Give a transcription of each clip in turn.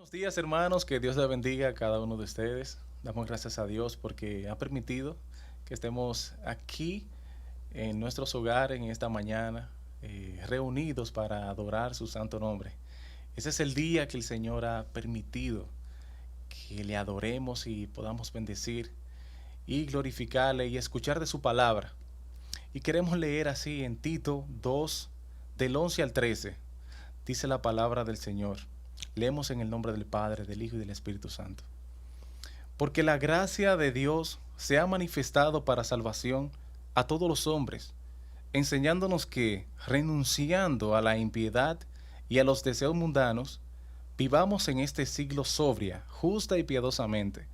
Buenos días, hermanos, que Dios les bendiga a cada uno de ustedes. Damos gracias a Dios porque ha permitido que estemos aquí en nuestros hogares en esta mañana, reunidos para adorar su santo nombre. Ese es el día que el Señor ha permitido que le adoremos y podamos bendecir y glorificarle y escuchar de su palabra. Y queremos leer así en Tito 2, del 11 al 13. Dice la palabra del Señor. Leemos en el nombre del Padre, del Hijo y del Espíritu Santo. Porque la gracia de Dios se ha manifestado para salvación a todos los hombres, enseñándonos que, renunciando a la impiedad y a los deseos mundanos, vivamos en este siglo sobria, justa y piadosamente,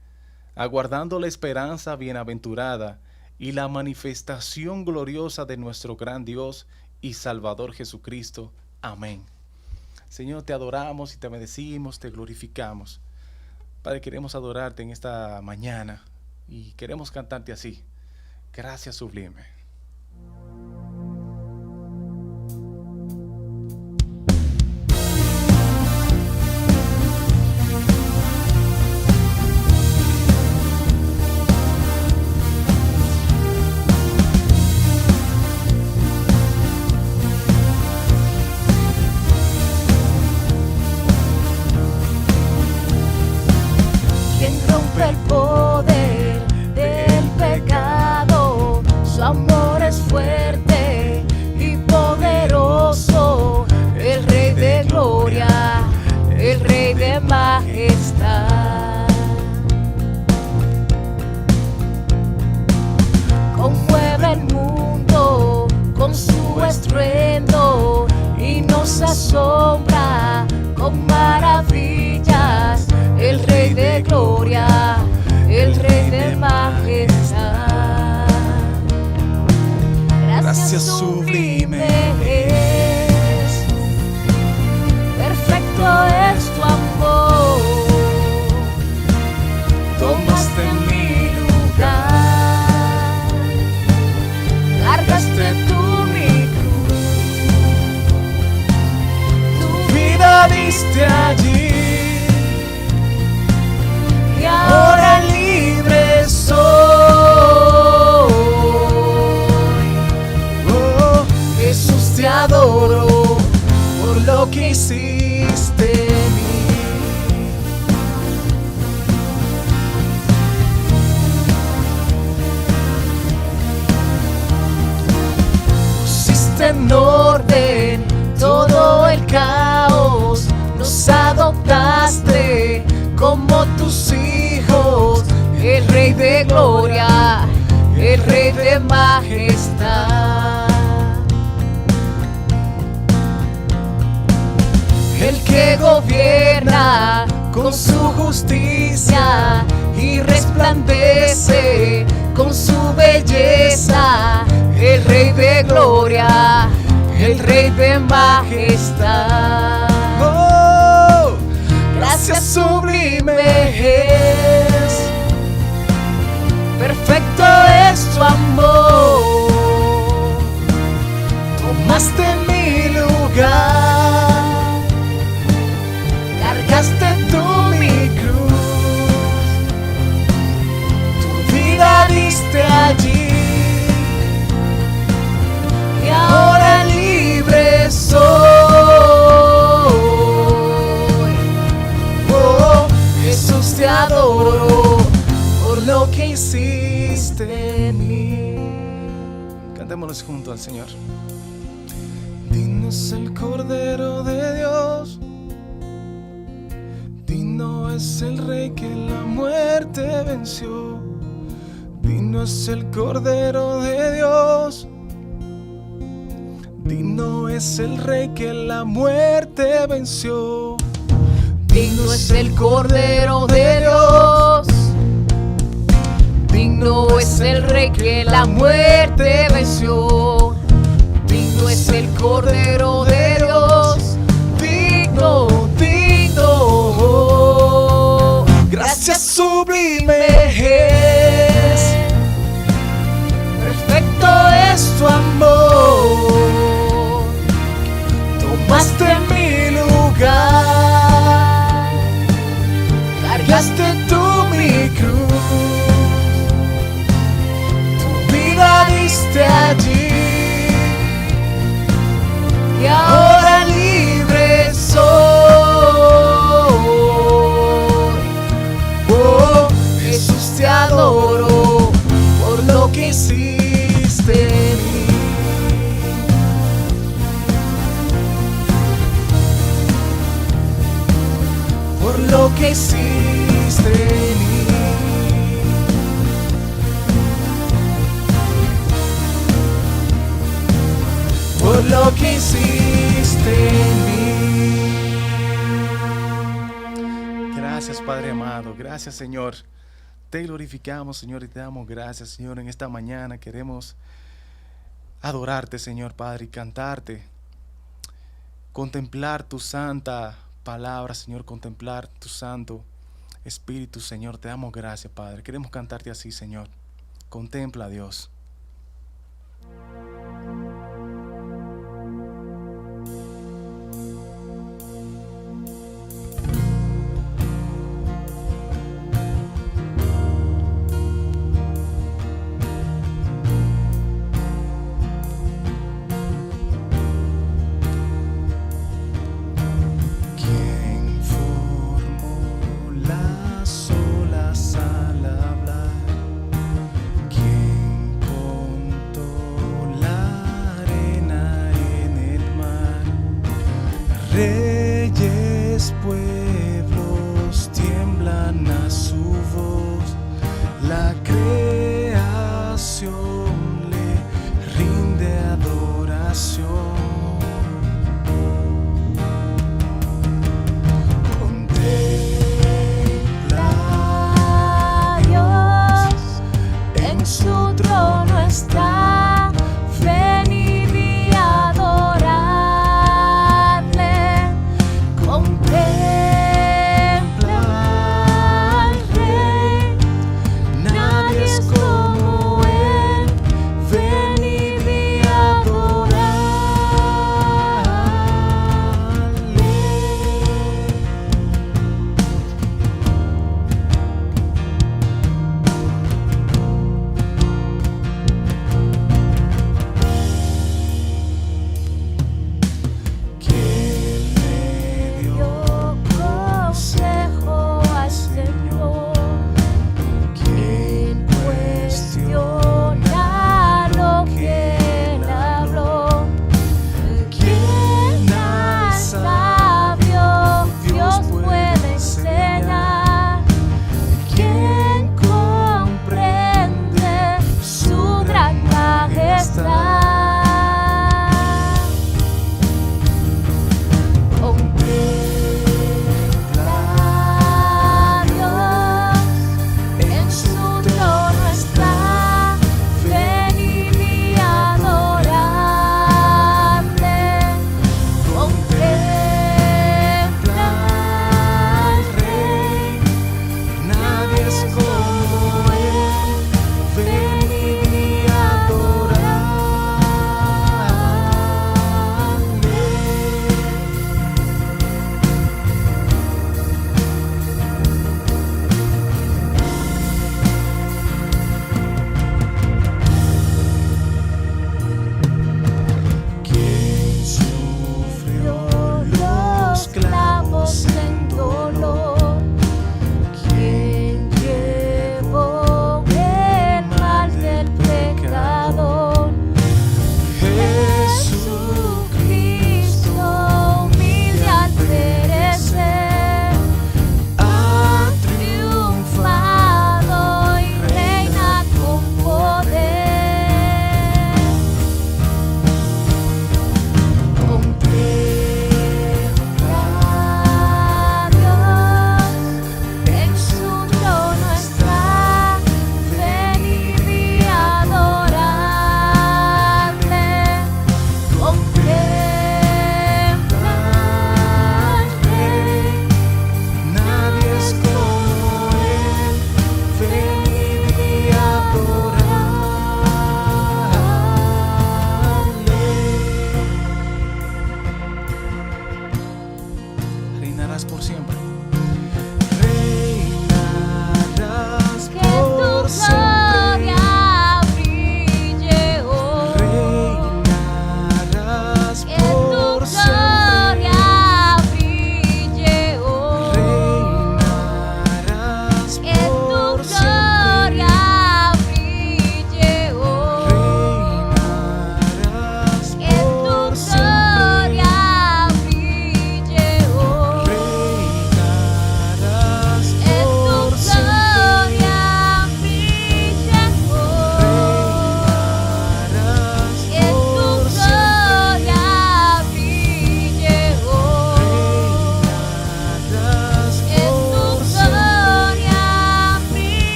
aguardando la esperanza bienaventurada y la manifestación gloriosa de nuestro gran Dios y Salvador Jesucristo. Amén. Señor, te adoramos y te bendecimos, te glorificamos. Padre, queremos adorarte en esta mañana y queremos cantarte así. Gracias sublime. El poder del pecado, su amor es fuerte y poderoso, el Rey de gloria, el Rey de majestad. Conmueve el mundo con su estruendo y nos asombra con maravillas, el Rey de gloria, el Rey de majestad. Gracias sublime es, perfecto es tu amor. Tomaste mi lugar, cargaste tú mi cruz, tu vida diste allí. Y ahora libre soy. Oh, Jesús, te adoro por lo que hiciste en mí. Pusiste en orden todo el caos, nos adoptaste como tus hijos, el Rey de gloria, el Rey de majestad. El que gobierna con su justicia y resplandece con su belleza, el Rey de gloria, el Rey de majestad. Gracias sublime es, perfecto es tu amor. Tomaste mi lugar, cargaste tú mi cruz, tu vida diste allí. Y ahora libre soy. Jesús, te adoro por lo que hiciste en mí. Cantémosles junto al Señor. Digno es el Cordero de Dios, digno es el Rey que la muerte venció, digno es el Cordero de Dios, digno es el Rey que la muerte venció. Digno es el Cordero de Dios, digno es el Rey que la muerte venció. Digno es el Cordero de Dios, digno, digno. Gracias sublime es, perfecto es tu amor. tomaste mi lugar, cargaste tú mi cruz, tu vida diste allí, y ahora libre soy. oh, Jesús, te adoro por lo que hiciste en mí. Por lo que hiciste en mí. Por lo que hiciste en mí. Gracias, Padre amado. Gracias, Señor. Te glorificamos, Señor, y te damos gracias, Señor. En esta mañana queremos adorarte, Señor Padre, y cantarte. Contemplar tu santa palabra, Señor. Contemplar tu santo Espíritu, Señor. Te damos gracias, Padre. Queremos cantarte así, Señor. Contempla a Dios. ¿Quién formó las olas al hablar? ¿Quién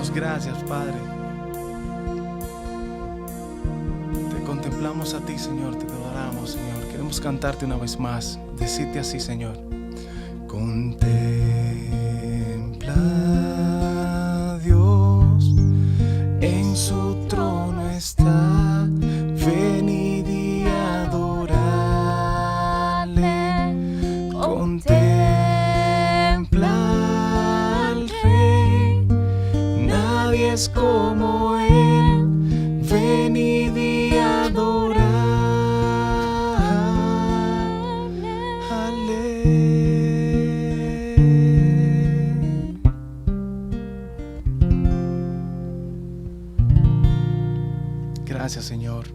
damos gracias, Padre. Te contemplamos a ti, Señor, te adoramos, Señor. Queremos cantarte una vez más, decirte así, Señor. Contempla a Dios, en su trono está, venid y adorarle. Contempla al Rey, nadie es como Él, venid y adorarle. Gracias, Señor.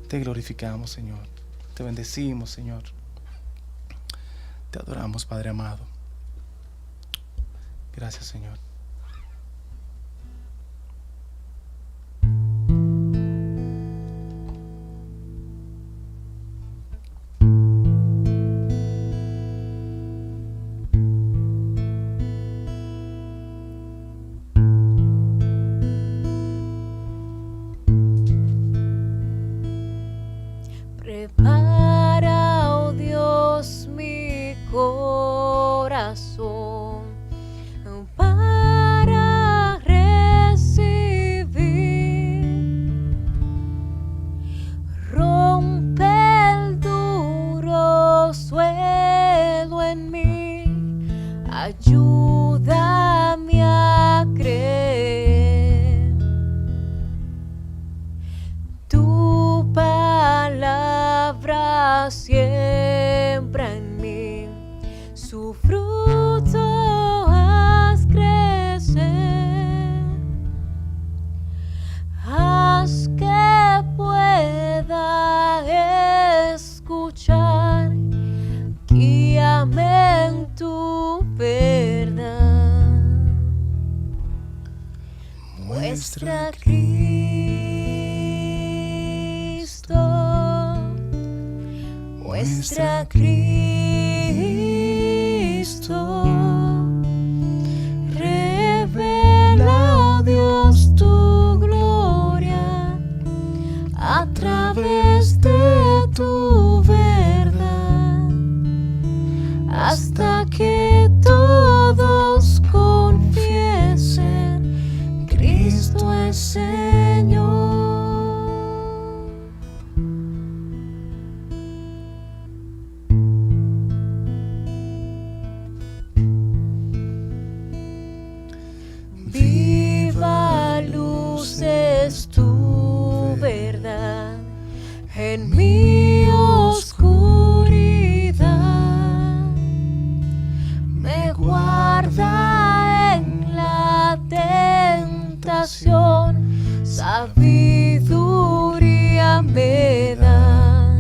Te glorificamos, Señor. Te bendecimos, Señor. Te adoramos, Padre amado. Gracias, Señor. Prepara, oh Dios, mi corazón para recibir. Rompe el duro suelo en mí, ayúdame a creer. Tu palabra siembra en mí, su fruto haz crecer. Haz que pueda escuchar, guíame en tu verdad. Muestra a Cristo, muestra a Cristo. Revela, oh Dios, tu gloria a través de tu verdad, hasta que todos confiesen, Cristo es Señor. Viva luz es tu verdad en mi oscuridad, me guarda en la tentación, sabiduría me da,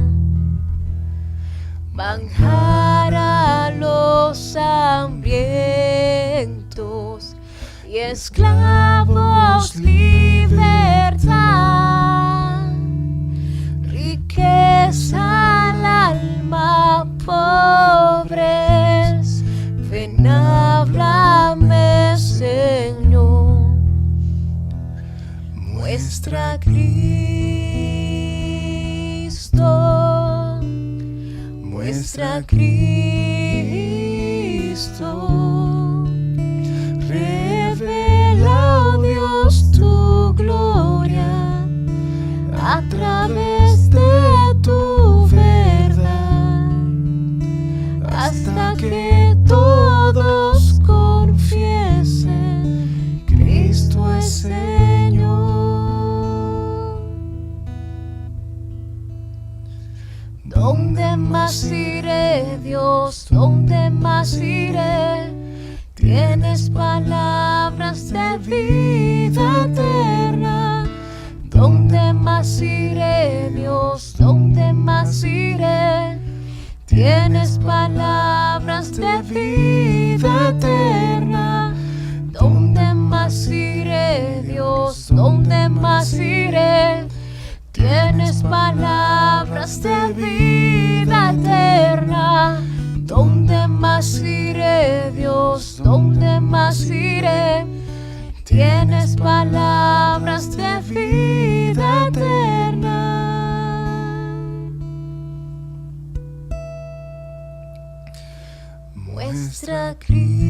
manjar a los hambrientos y esclavos libertad, riqueza al alma, pobres, ven háblame, Señor. Muestra a Cristo, muestra a Cristo. Revela, oh Dios, tu gloria a través de tu verdad, hasta que todos confiesen, Cristo es Señor. ¿Dónde más iré, Dios? ¿Dónde más iré? Tienes palabras de vida eterna. ¿Dónde más iré, Dios? ¿Dónde más iré? Tienes palabras de vida eterna. ¿Dónde más iré, Dios? ¿Dónde más iré? Tienes palabras de vida eterna. ¿Dónde más iré, Dios? ¿Dónde más iré? tienes palabras de vida eterna. Muestra a Cristo,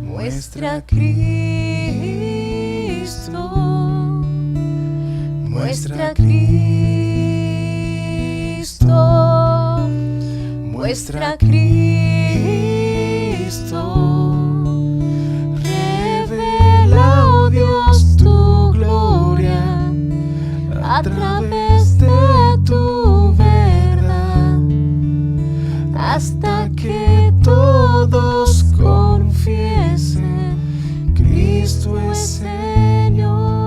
muestra a Cristo, muestra a Cristo, muestra a Cristo. Revela, oh Dios, tu gloria a través de tu verdad, hasta que todos confiesen, Cristo es Señor.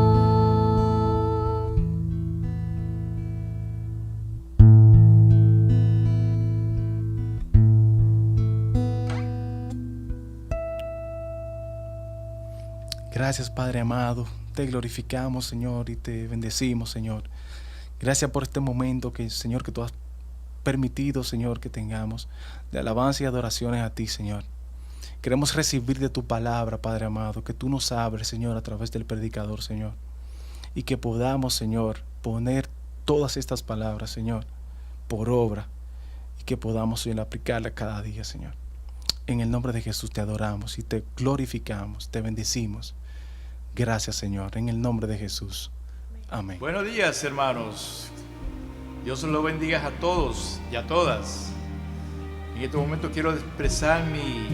Gracias, Padre amado. Te glorificamos, Señor, y te bendecimos, Señor. Gracias por este momento que, Señor, que tú has permitido, Señor, que tengamos de alabanza y adoraciones a ti, Señor. Queremos recibir de tu palabra, Padre amado, que tú nos abres, Señor, a través del predicador, Señor. Y que podamos, Señor, poner todas estas palabras, Señor, por obra. Y que podamos, Señor, aplicarlas cada día, Señor. En el nombre de Jesús te adoramos y te glorificamos, te bendecimos. Gracias, Señor, en el nombre de Jesús. Amén. Buenos días, hermanos. Dios los bendiga a todos y a todas. En este momento quiero expresar mis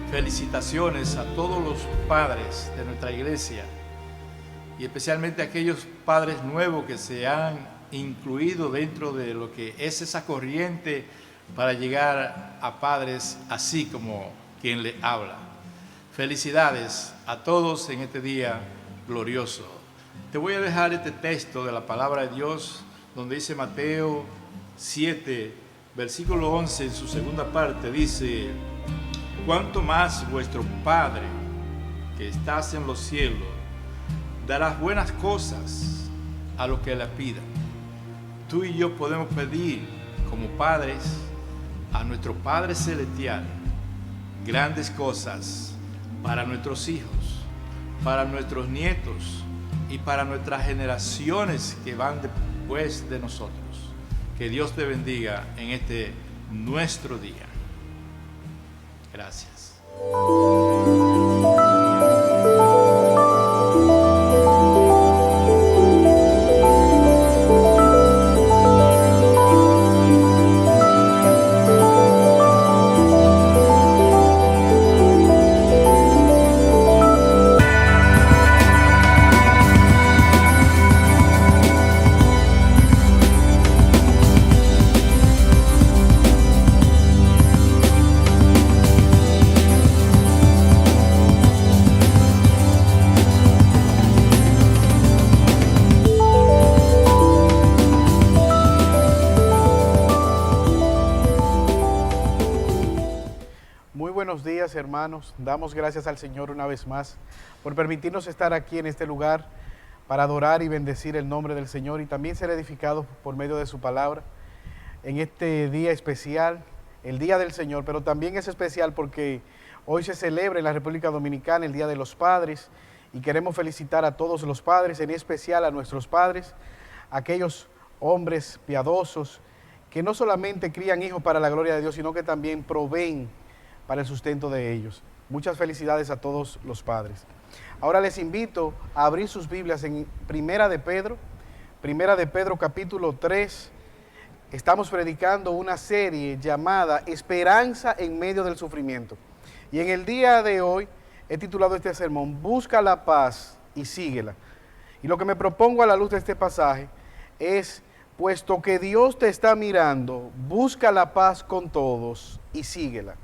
felicitaciones a todos los padres de nuestra iglesia y especialmente a aquellos padres nuevos que se han incluido dentro de lo que es esa corriente para llegar a padres así como quien le habla. Felicidades a todos en este día glorioso. Te voy a dejar este texto de la palabra de Dios donde dice Mateo 7, versículo 11 en su segunda parte, dice: cuánto más vuestro Padre que estás en los cielos dará buenas cosas a los que le pidan. Tú y yo podemos pedir como padres a nuestro Padre Celestial grandes cosas para nuestros hijos, para nuestros nietos y para nuestras generaciones que van después de nosotros. Que Dios te bendiga en este nuestro día. Gracias. Buenos días, hermanos. Damos gracias al Señor una vez más por permitirnos estar aquí en este lugar para adorar y bendecir el nombre del Señor y también ser edificados por medio de su palabra en este día especial, el Día del Señor, pero también es especial porque hoy se celebra en la República Dominicana el Día de los Padres y queremos felicitar a todos los padres, en especial a nuestros padres, aquellos hombres piadosos que no solamente crían hijos para la gloria de Dios, sino que también proveen para el sustento de ellos. Muchas felicidades a todos los padres. Ahora les invito a abrir sus Biblias en Primera de Pedro capítulo 3. Estamos predicando una serie llamada Esperanza en medio del sufrimiento. Y en el día de hoy he titulado este sermón, Busca la paz y síguela. Y lo que me propongo a la luz de este pasaje es, puesto que Dios te está mirando, busca la paz con todos y síguela.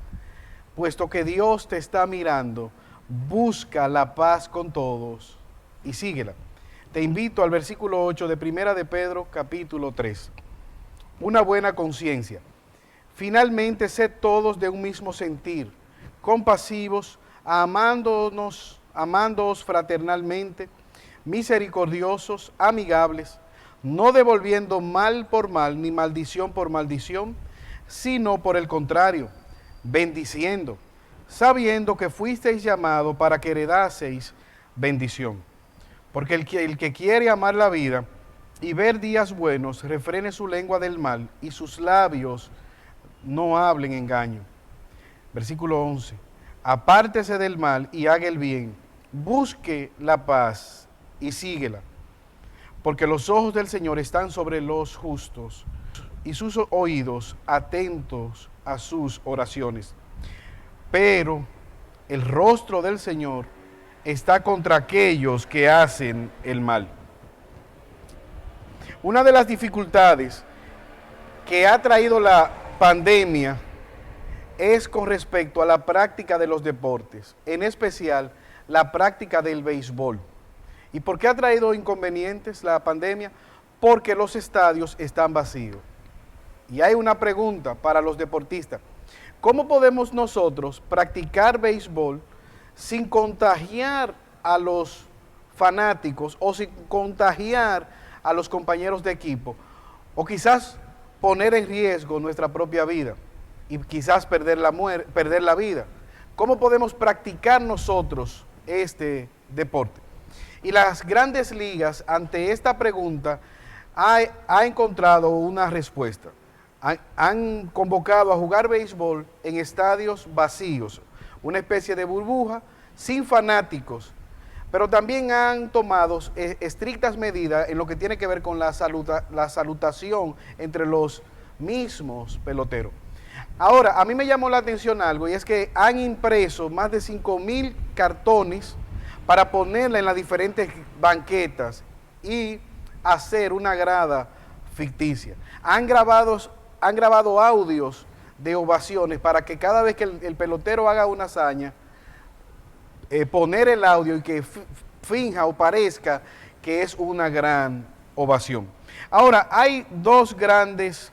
Puesto que Dios te está mirando, busca la paz con todos y síguela. Te invito al versículo 8 de Primera de Pedro, capítulo 3. Una buena conciencia. Finalmente, sed todos de un mismo sentir, compasivos, amándoos fraternalmente, misericordiosos, amigables, no devolviendo mal por mal, ni maldición por maldición, sino por el contrario, bendiciendo, sabiendo que fuisteis llamados para que heredaseis bendición. Porque el que quiere amar la vida y ver días buenos, refrene su lengua del mal y sus labios no hablen engaño. Versículo 11. Apártese del mal y haga el bien, busque la paz y síguela. Porque los ojos del Señor están sobre los justos y sus oídos atentos a sus oraciones. Pero el rostro del Señor está contra aquellos que hacen el mal. Una de las dificultades que ha traído la pandemia es con respecto a la práctica de los deportes, en especial la práctica del béisbol. ¿Y por qué ha traído inconvenientes la pandemia? Porque los estadios están vacíos. Y hay una pregunta para los deportistas. ¿Cómo podemos nosotros practicar béisbol sin contagiar a los fanáticos o sin contagiar a los compañeros de equipo? O quizás poner en riesgo nuestra propia vida y quizás perder la vida. ¿Cómo podemos practicar nosotros este deporte? Y las grandes ligas, ante esta pregunta, ha encontrado una respuesta. Han convocado a jugar béisbol en estadios vacíos, una especie de burbuja, sin fanáticos, pero también han tomado estrictas medidas en lo que tiene que ver con la salutación entre los mismos peloteros. Ahora, a mí me llamó la atención algo, y es que han impreso más de 5,000 cartones para ponerla en las diferentes banquetas y hacer una grada ficticia. Han grabado audios de ovaciones para que cada vez que el pelotero haga una hazaña, poner el audio y que finja o parezca que es una gran ovación. Ahora, hay dos grandes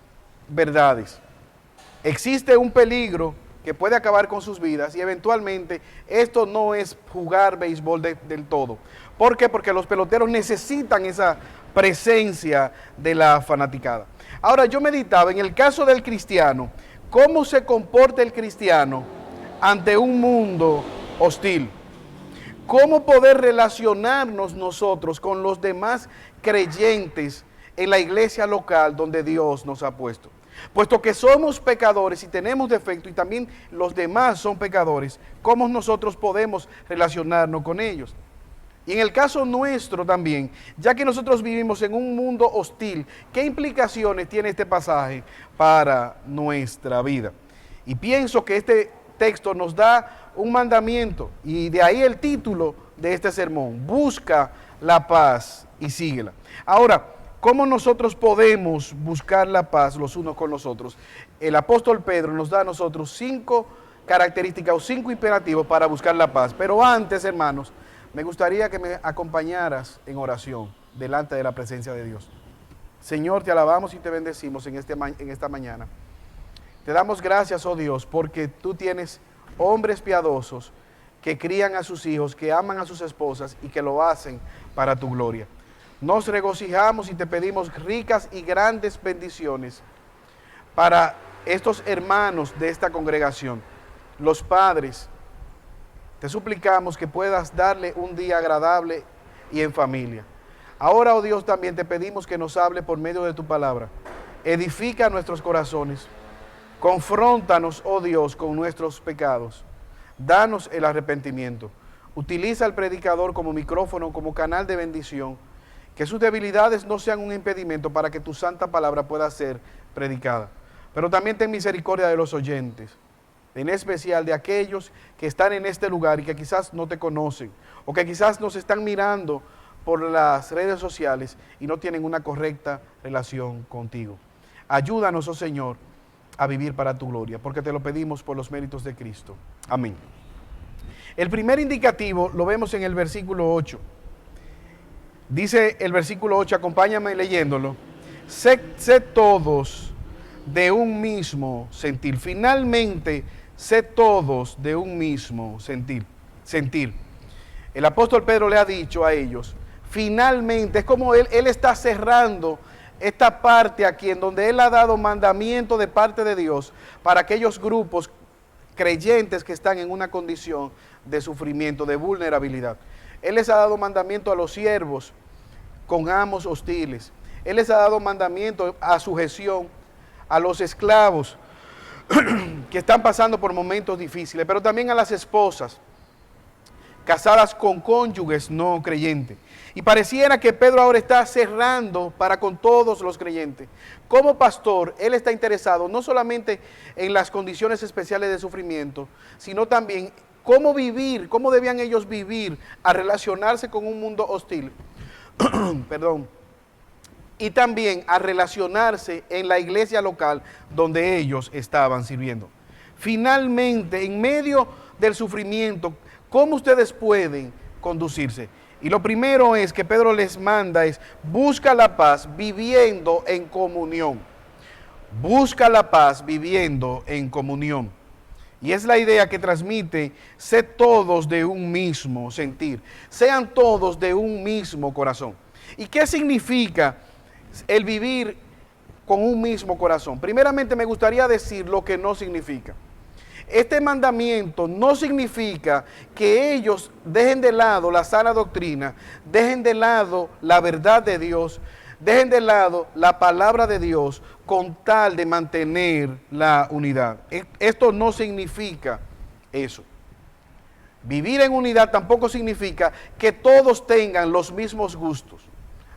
verdades. Existe un peligro que puede acabar con sus vidas y eventualmente esto no es jugar béisbol del todo. ¿Por qué? Porque los peloteros necesitan esa presencia de la fanaticada. Ahora, yo meditaba en el caso del cristiano, ¿cómo se comporta el cristiano ante un mundo hostil? ¿Cómo poder relacionarnos nosotros con los demás creyentes en la iglesia local donde Dios nos ha puesto? Puesto que somos pecadores y tenemos defecto y también los demás son pecadores, ¿cómo nosotros podemos relacionarnos con ellos? Y en el caso nuestro también, ya que nosotros vivimos en un mundo hostil, ¿qué implicaciones tiene este pasaje para nuestra vida? Y pienso que este texto nos da un mandamiento, y de ahí el título de este sermón: busca la paz y síguela. Ahora, ¿cómo nosotros podemos buscar la paz los unos con los otros? El apóstol Pedro nos da a nosotros 5 características o 5 imperativos para buscar la paz. Pero antes, hermanos, me gustaría que me acompañaras en oración delante de la presencia de Dios. Señor, te alabamos y te bendecimos en esta mañana. Te damos gracias, oh Dios, porque tú tienes hombres piadosos que crían a sus hijos, que aman a sus esposas y que lo hacen para tu gloria. Nos regocijamos y te pedimos ricas y grandes bendiciones para estos hermanos de esta congregación, los padres. Te suplicamos que puedas darle un día agradable y en familia. Ahora, oh Dios, también te pedimos que nos hable por medio de tu palabra. Edifica nuestros corazones. Confróntanos, oh Dios, con nuestros pecados. Danos el arrepentimiento. Utiliza al predicador como micrófono, como canal de bendición. Que sus debilidades no sean un impedimento para que tu santa palabra pueda ser predicada. Pero también ten misericordia de los oyentes, en especial de aquellos que están en este lugar y que quizás no te conocen, o que quizás nos están mirando por las redes sociales y no tienen una correcta relación contigo. Ayúdanos, oh Señor, a vivir para tu gloria, porque te lo pedimos por los méritos de Cristo. Amén. El primer indicativo lo vemos en el versículo 8. Dice el versículo 8, acompáñame leyéndolo. Sé todos de un mismo sentir. Finalmente, sé todos de un mismo sentir. El apóstol Pedro le ha dicho a ellos, finalmente, es como él está cerrando esta parte aquí en donde él ha dado mandamiento de parte de Dios para aquellos grupos creyentes que están en una condición de sufrimiento, de vulnerabilidad. Él les ha dado mandamiento a los siervos con amos hostiles. Él les ha dado mandamiento a sujeción a los esclavos que están pasando por momentos difíciles, pero también a las esposas casadas con cónyuges no creyentes. Y pareciera que Pedro ahora está cerrando para con todos los creyentes. Como pastor, él está interesado no solamente en las condiciones especiales de sufrimiento, sino también cómo vivir, cómo debían ellos vivir a relacionarse con un mundo hostil. Perdón. Y también a relacionarse en la iglesia local donde ellos estaban sirviendo. Finalmente, en medio del sufrimiento, ¿cómo ustedes pueden conducirse? Y lo primero es que Pedro les manda es, busca la paz viviendo en comunión. Busca la paz viviendo en comunión. Y es la idea que transmite, sé todos de un mismo sentir, sean todos de un mismo corazón. ¿Y qué significa el vivir con un mismo corazón? Primeramente me gustaría decir lo que no significa. Este mandamiento no significa que ellos dejen de lado la sana doctrina, dejen de lado la verdad de Dios, dejen de lado la palabra de Dios con tal de mantener la unidad. Esto no significa eso. Vivir en unidad tampoco significa que todos tengan los mismos gustos,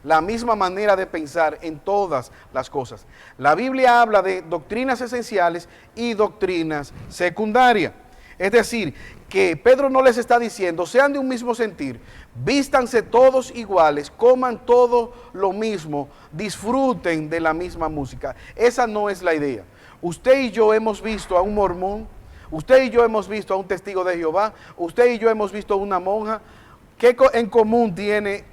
la misma manera de pensar en todas las cosas. La Biblia habla de doctrinas esenciales y doctrinas secundarias. Es decir, que Pedro no les está diciendo, sean de un mismo sentir, vístanse todos iguales, coman todo lo mismo, disfruten de la misma música. Esa no es la idea. Usted y yo hemos visto a un mormón, usted y yo hemos visto a un testigo de Jehová, usted y yo hemos visto a una monja. ¿Qué en común tiene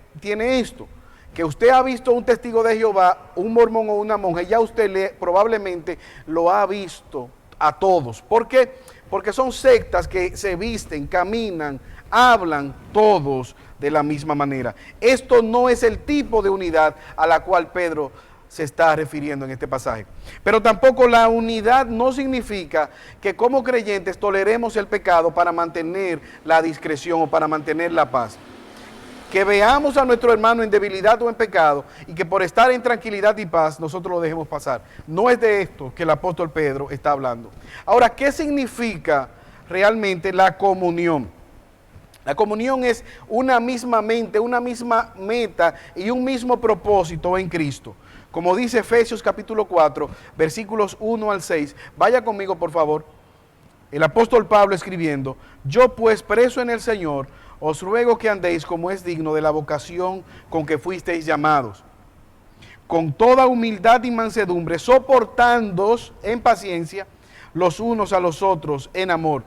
esto? Que usted ha visto a un testigo de Jehová, un mormón o una monja, y ya usted probablemente lo ha visto a todos. ¿Por qué? Porque son sectas que se visten, caminan, hablan todos de la misma manera. Esto no es el tipo de unidad a la cual Pedro se está refiriendo en este pasaje. Pero tampoco la unidad no significa que como creyentes toleremos el pecado para mantener la discreción o para mantener la paz. Que veamos a nuestro hermano en debilidad o en pecado y que por estar en tranquilidad y paz nosotros lo dejemos pasar. No es de esto que el apóstol Pedro está hablando. Ahora, ¿qué significa realmente la comunión? La comunión es una misma mente, una misma meta y un mismo propósito en Cristo. Como dice Efesios capítulo 4, versículos 1 al 6. Vaya conmigo, por favor. El apóstol Pablo escribiendo, yo pues preso en el Señor, os ruego que andéis como es digno de la vocación con que fuisteis llamados, con toda humildad y mansedumbre, soportándoos en paciencia los unos a los otros en amor,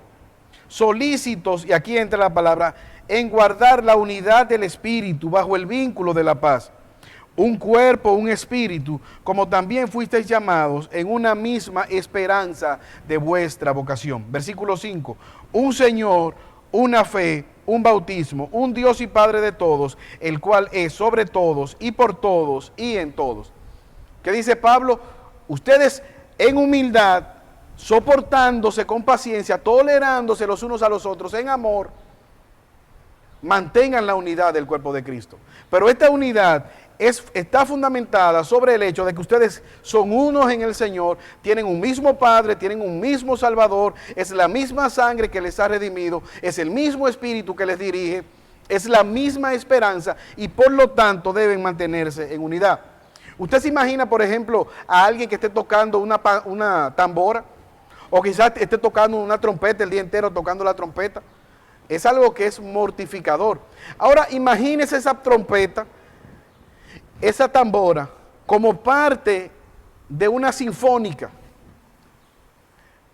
solícitos, y aquí entra la palabra, en guardar la unidad del Espíritu bajo el vínculo de la paz, un cuerpo, un espíritu, como también fuisteis llamados en una misma esperanza de vuestra vocación. Versículo 5, un Señor, una fe, un bautismo, un Dios y Padre de todos, el cual es sobre todos y por todos y en todos. ¿Qué dice Pablo? Ustedes en humildad, soportándose con paciencia, tolerándose los unos a los otros en amor, mantengan la unidad del cuerpo de Cristo. Pero esta unidad está fundamentada sobre el hecho de que ustedes son unos en el Señor, tienen un mismo Padre, tienen un mismo Salvador, es la misma sangre que les ha redimido, es el mismo Espíritu que les dirige, es la misma esperanza y por lo tanto deben mantenerse en unidad. Usted se imagina, por ejemplo, a alguien que esté tocando una tambora o quizás esté tocando una trompeta el día entero, tocando la trompeta. Es algo que es mortificador. Ahora imagínese esa trompeta, esa tambora, como parte de una sinfónica.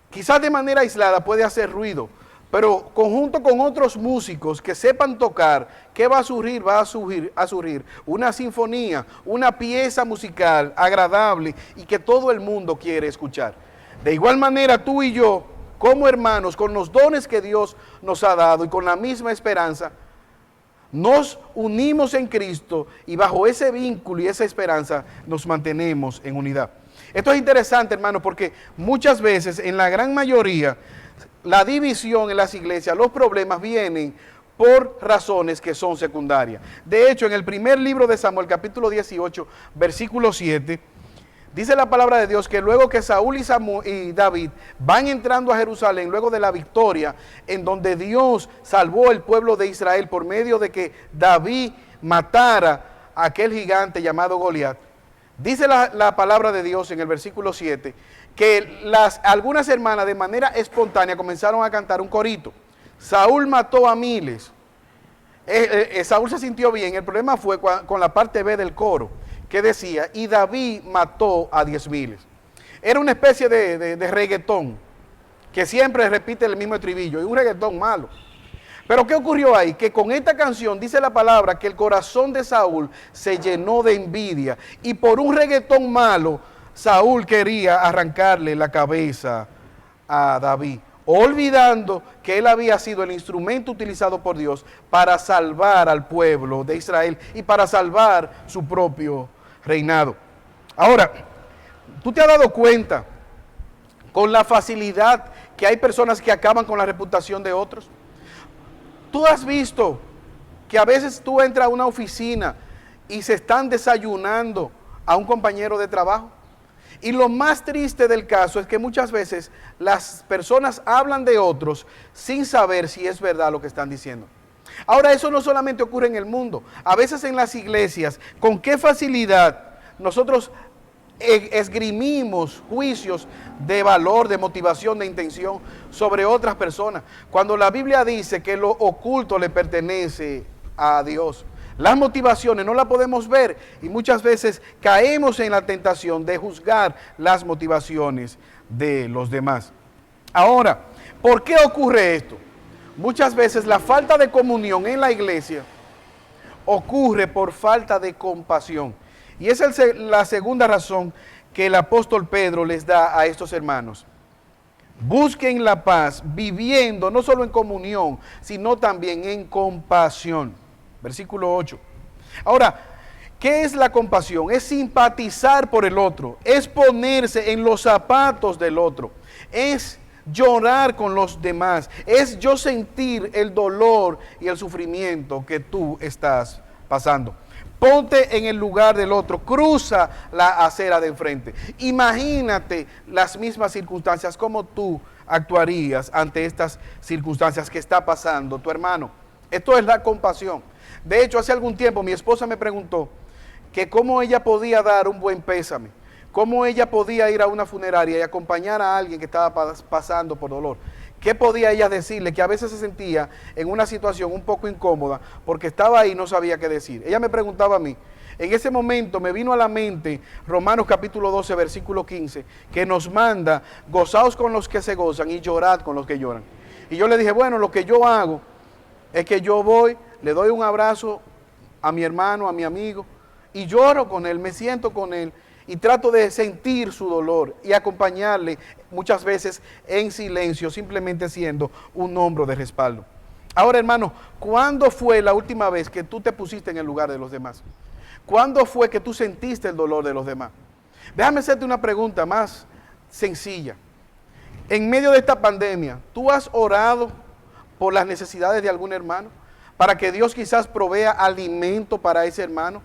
Quizás de manera aislada puede hacer ruido, pero conjunto con otros músicos que sepan tocar, ¿qué va a surgir? Va a surgir una sinfonía, una pieza musical agradable y que todo el mundo quiere escuchar. De igual manera, tú y yo, como hermanos, con los dones que Dios nos ha dado y con la misma esperanza, nos unimos en Cristo y bajo ese vínculo y esa esperanza nos mantenemos en unidad. Esto es interesante, hermano, porque muchas veces, en la gran mayoría, la división en las iglesias, los problemas vienen por razones que son secundarias. De hecho, en el primer libro de Samuel, capítulo 18, versículo 7, dice la palabra de Dios que luego que Saúl y David van entrando a Jerusalén, luego de la victoria, en donde Dios salvó el pueblo de Israel por medio de que David matara a aquel gigante llamado Goliat, dice la palabra de Dios en el versículo 7, que algunas hermanas de manera espontánea comenzaron a cantar un corito. Saúl mató a miles. Saúl se sintió bien, el problema fue con la parte B del coro, que decía, y David mató a 10,000. Era una especie de reggaetón, que siempre repite el mismo estribillo, y un reggaetón malo. Pero ¿qué ocurrió ahí? Que con esta canción dice la palabra que el corazón de Saúl se llenó de envidia, y por un reggaetón malo, Saúl quería arrancarle la cabeza a David, olvidando que él había sido el instrumento utilizado por Dios para salvar al pueblo de Israel y para salvar su propio reinado. Ahora, ¿tú te has dado cuenta con la facilidad que hay personas que acaban con la reputación de otros? ¿Tú has visto que a veces tú entras a una oficina y se están desayunando a un compañero de trabajo? Y lo más triste del caso es que muchas veces las personas hablan de otros sin saber si es verdad lo que están diciendo. Ahora, eso no solamente ocurre en el mundo, a veces en las iglesias, con qué facilidad nosotros esgrimimos juicios de valor, de motivación, de intención sobre otras personas, cuando la Biblia dice que lo oculto le pertenece a Dios. Las motivaciones no las podemos ver y muchas veces caemos en la tentación de juzgar las motivaciones de los demás. Ahora, ¿por qué ocurre esto? Muchas veces la falta de comunión en la iglesia ocurre por falta de compasión. Y esa es la segunda razón que el apóstol Pedro les da a estos hermanos. Busquen la paz viviendo no solo en comunión, sino también en compasión. Versículo 8. Ahora, ¿qué es la compasión? Es simpatizar por el otro, es ponerse en los zapatos del otro, es llorar con los demás, es yo sentir el dolor y el sufrimiento que tú estás pasando. Ponte en el lugar del otro, cruza la acera de enfrente. Imagínate las mismas circunstancias, cómo tú actuarías ante estas circunstancias que está pasando tu hermano. Esto es la compasión. De hecho, hace algún tiempo mi esposa me preguntó que cómo ella podía dar un buen pésame, cómo ella podía ir a una funeraria y acompañar a alguien que estaba pasando por dolor. ¿Qué podía ella decirle? Que a veces se sentía en una situación un poco incómoda porque estaba ahí y no sabía qué decir. Ella me preguntaba a mí. En ese momento me vino a la mente Romanos capítulo 12, versículo 15, que nos manda, gozaos con los que se gozan y llorad con los que lloran. Y yo le dije, bueno, lo que yo hago es que yo voy, le doy un abrazo a mi hermano, a mi amigo, y lloro con él, me siento con él, y trato de sentir su dolor y acompañarle muchas veces en silencio, simplemente siendo un hombro de respaldo. Ahora, hermano, ¿cuándo fue la última vez que tú te pusiste en el lugar de los demás? ¿Cuándo fue que tú sentiste el dolor de los demás? Déjame hacerte una pregunta más sencilla. En medio de esta pandemia, ¿tú has orado por las necesidades de algún hermano? Para que Dios quizás provea alimento para ese hermano.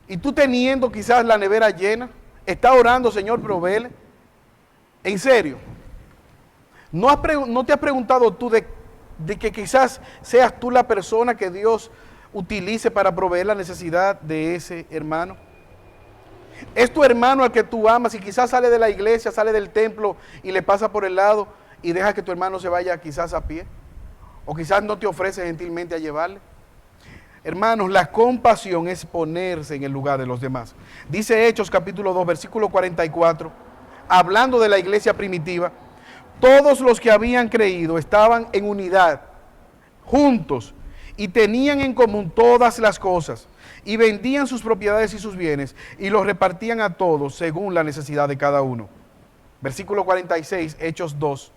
Y tú teniendo quizás la nevera llena, estás orando, Señor, provéele. En serio. ¿No te has preguntado tú de que quizás seas tú la persona que Dios utilice para proveer la necesidad de ese hermano? Es tu hermano al que tú amas y quizás sale de la iglesia, sale del templo y le pasa por el lado y deja que tu hermano se vaya quizás a pie. O quizás no te ofrece gentilmente a llevarle. Hermanos, la compasión es ponerse en el lugar de los demás. Dice Hechos capítulo 2, versículo 44, hablando de la iglesia primitiva, todos los que habían creído estaban en unidad, juntos, y tenían en común todas las cosas, y vendían sus propiedades y sus bienes, y los repartían a todos según la necesidad de cada uno. Versículo 46, Hechos 2.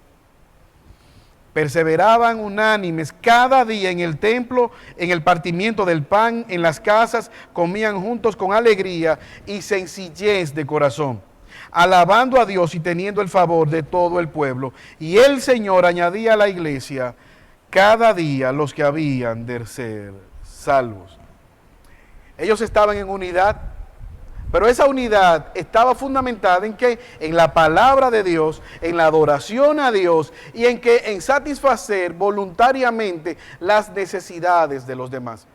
Perseveraban unánimes cada día en el templo, en el partimiento del pan, en las casas, comían juntos con alegría y sencillez de corazón, alabando a Dios y teniendo el favor de todo el pueblo. Y el Señor añadía a la iglesia cada día los que habían de ser salvos. Ellos estaban en unidad, pero esa unidad estaba fundamentada en que en la palabra de Dios, en la adoración a Dios y en satisfacer voluntariamente las necesidades de los demás.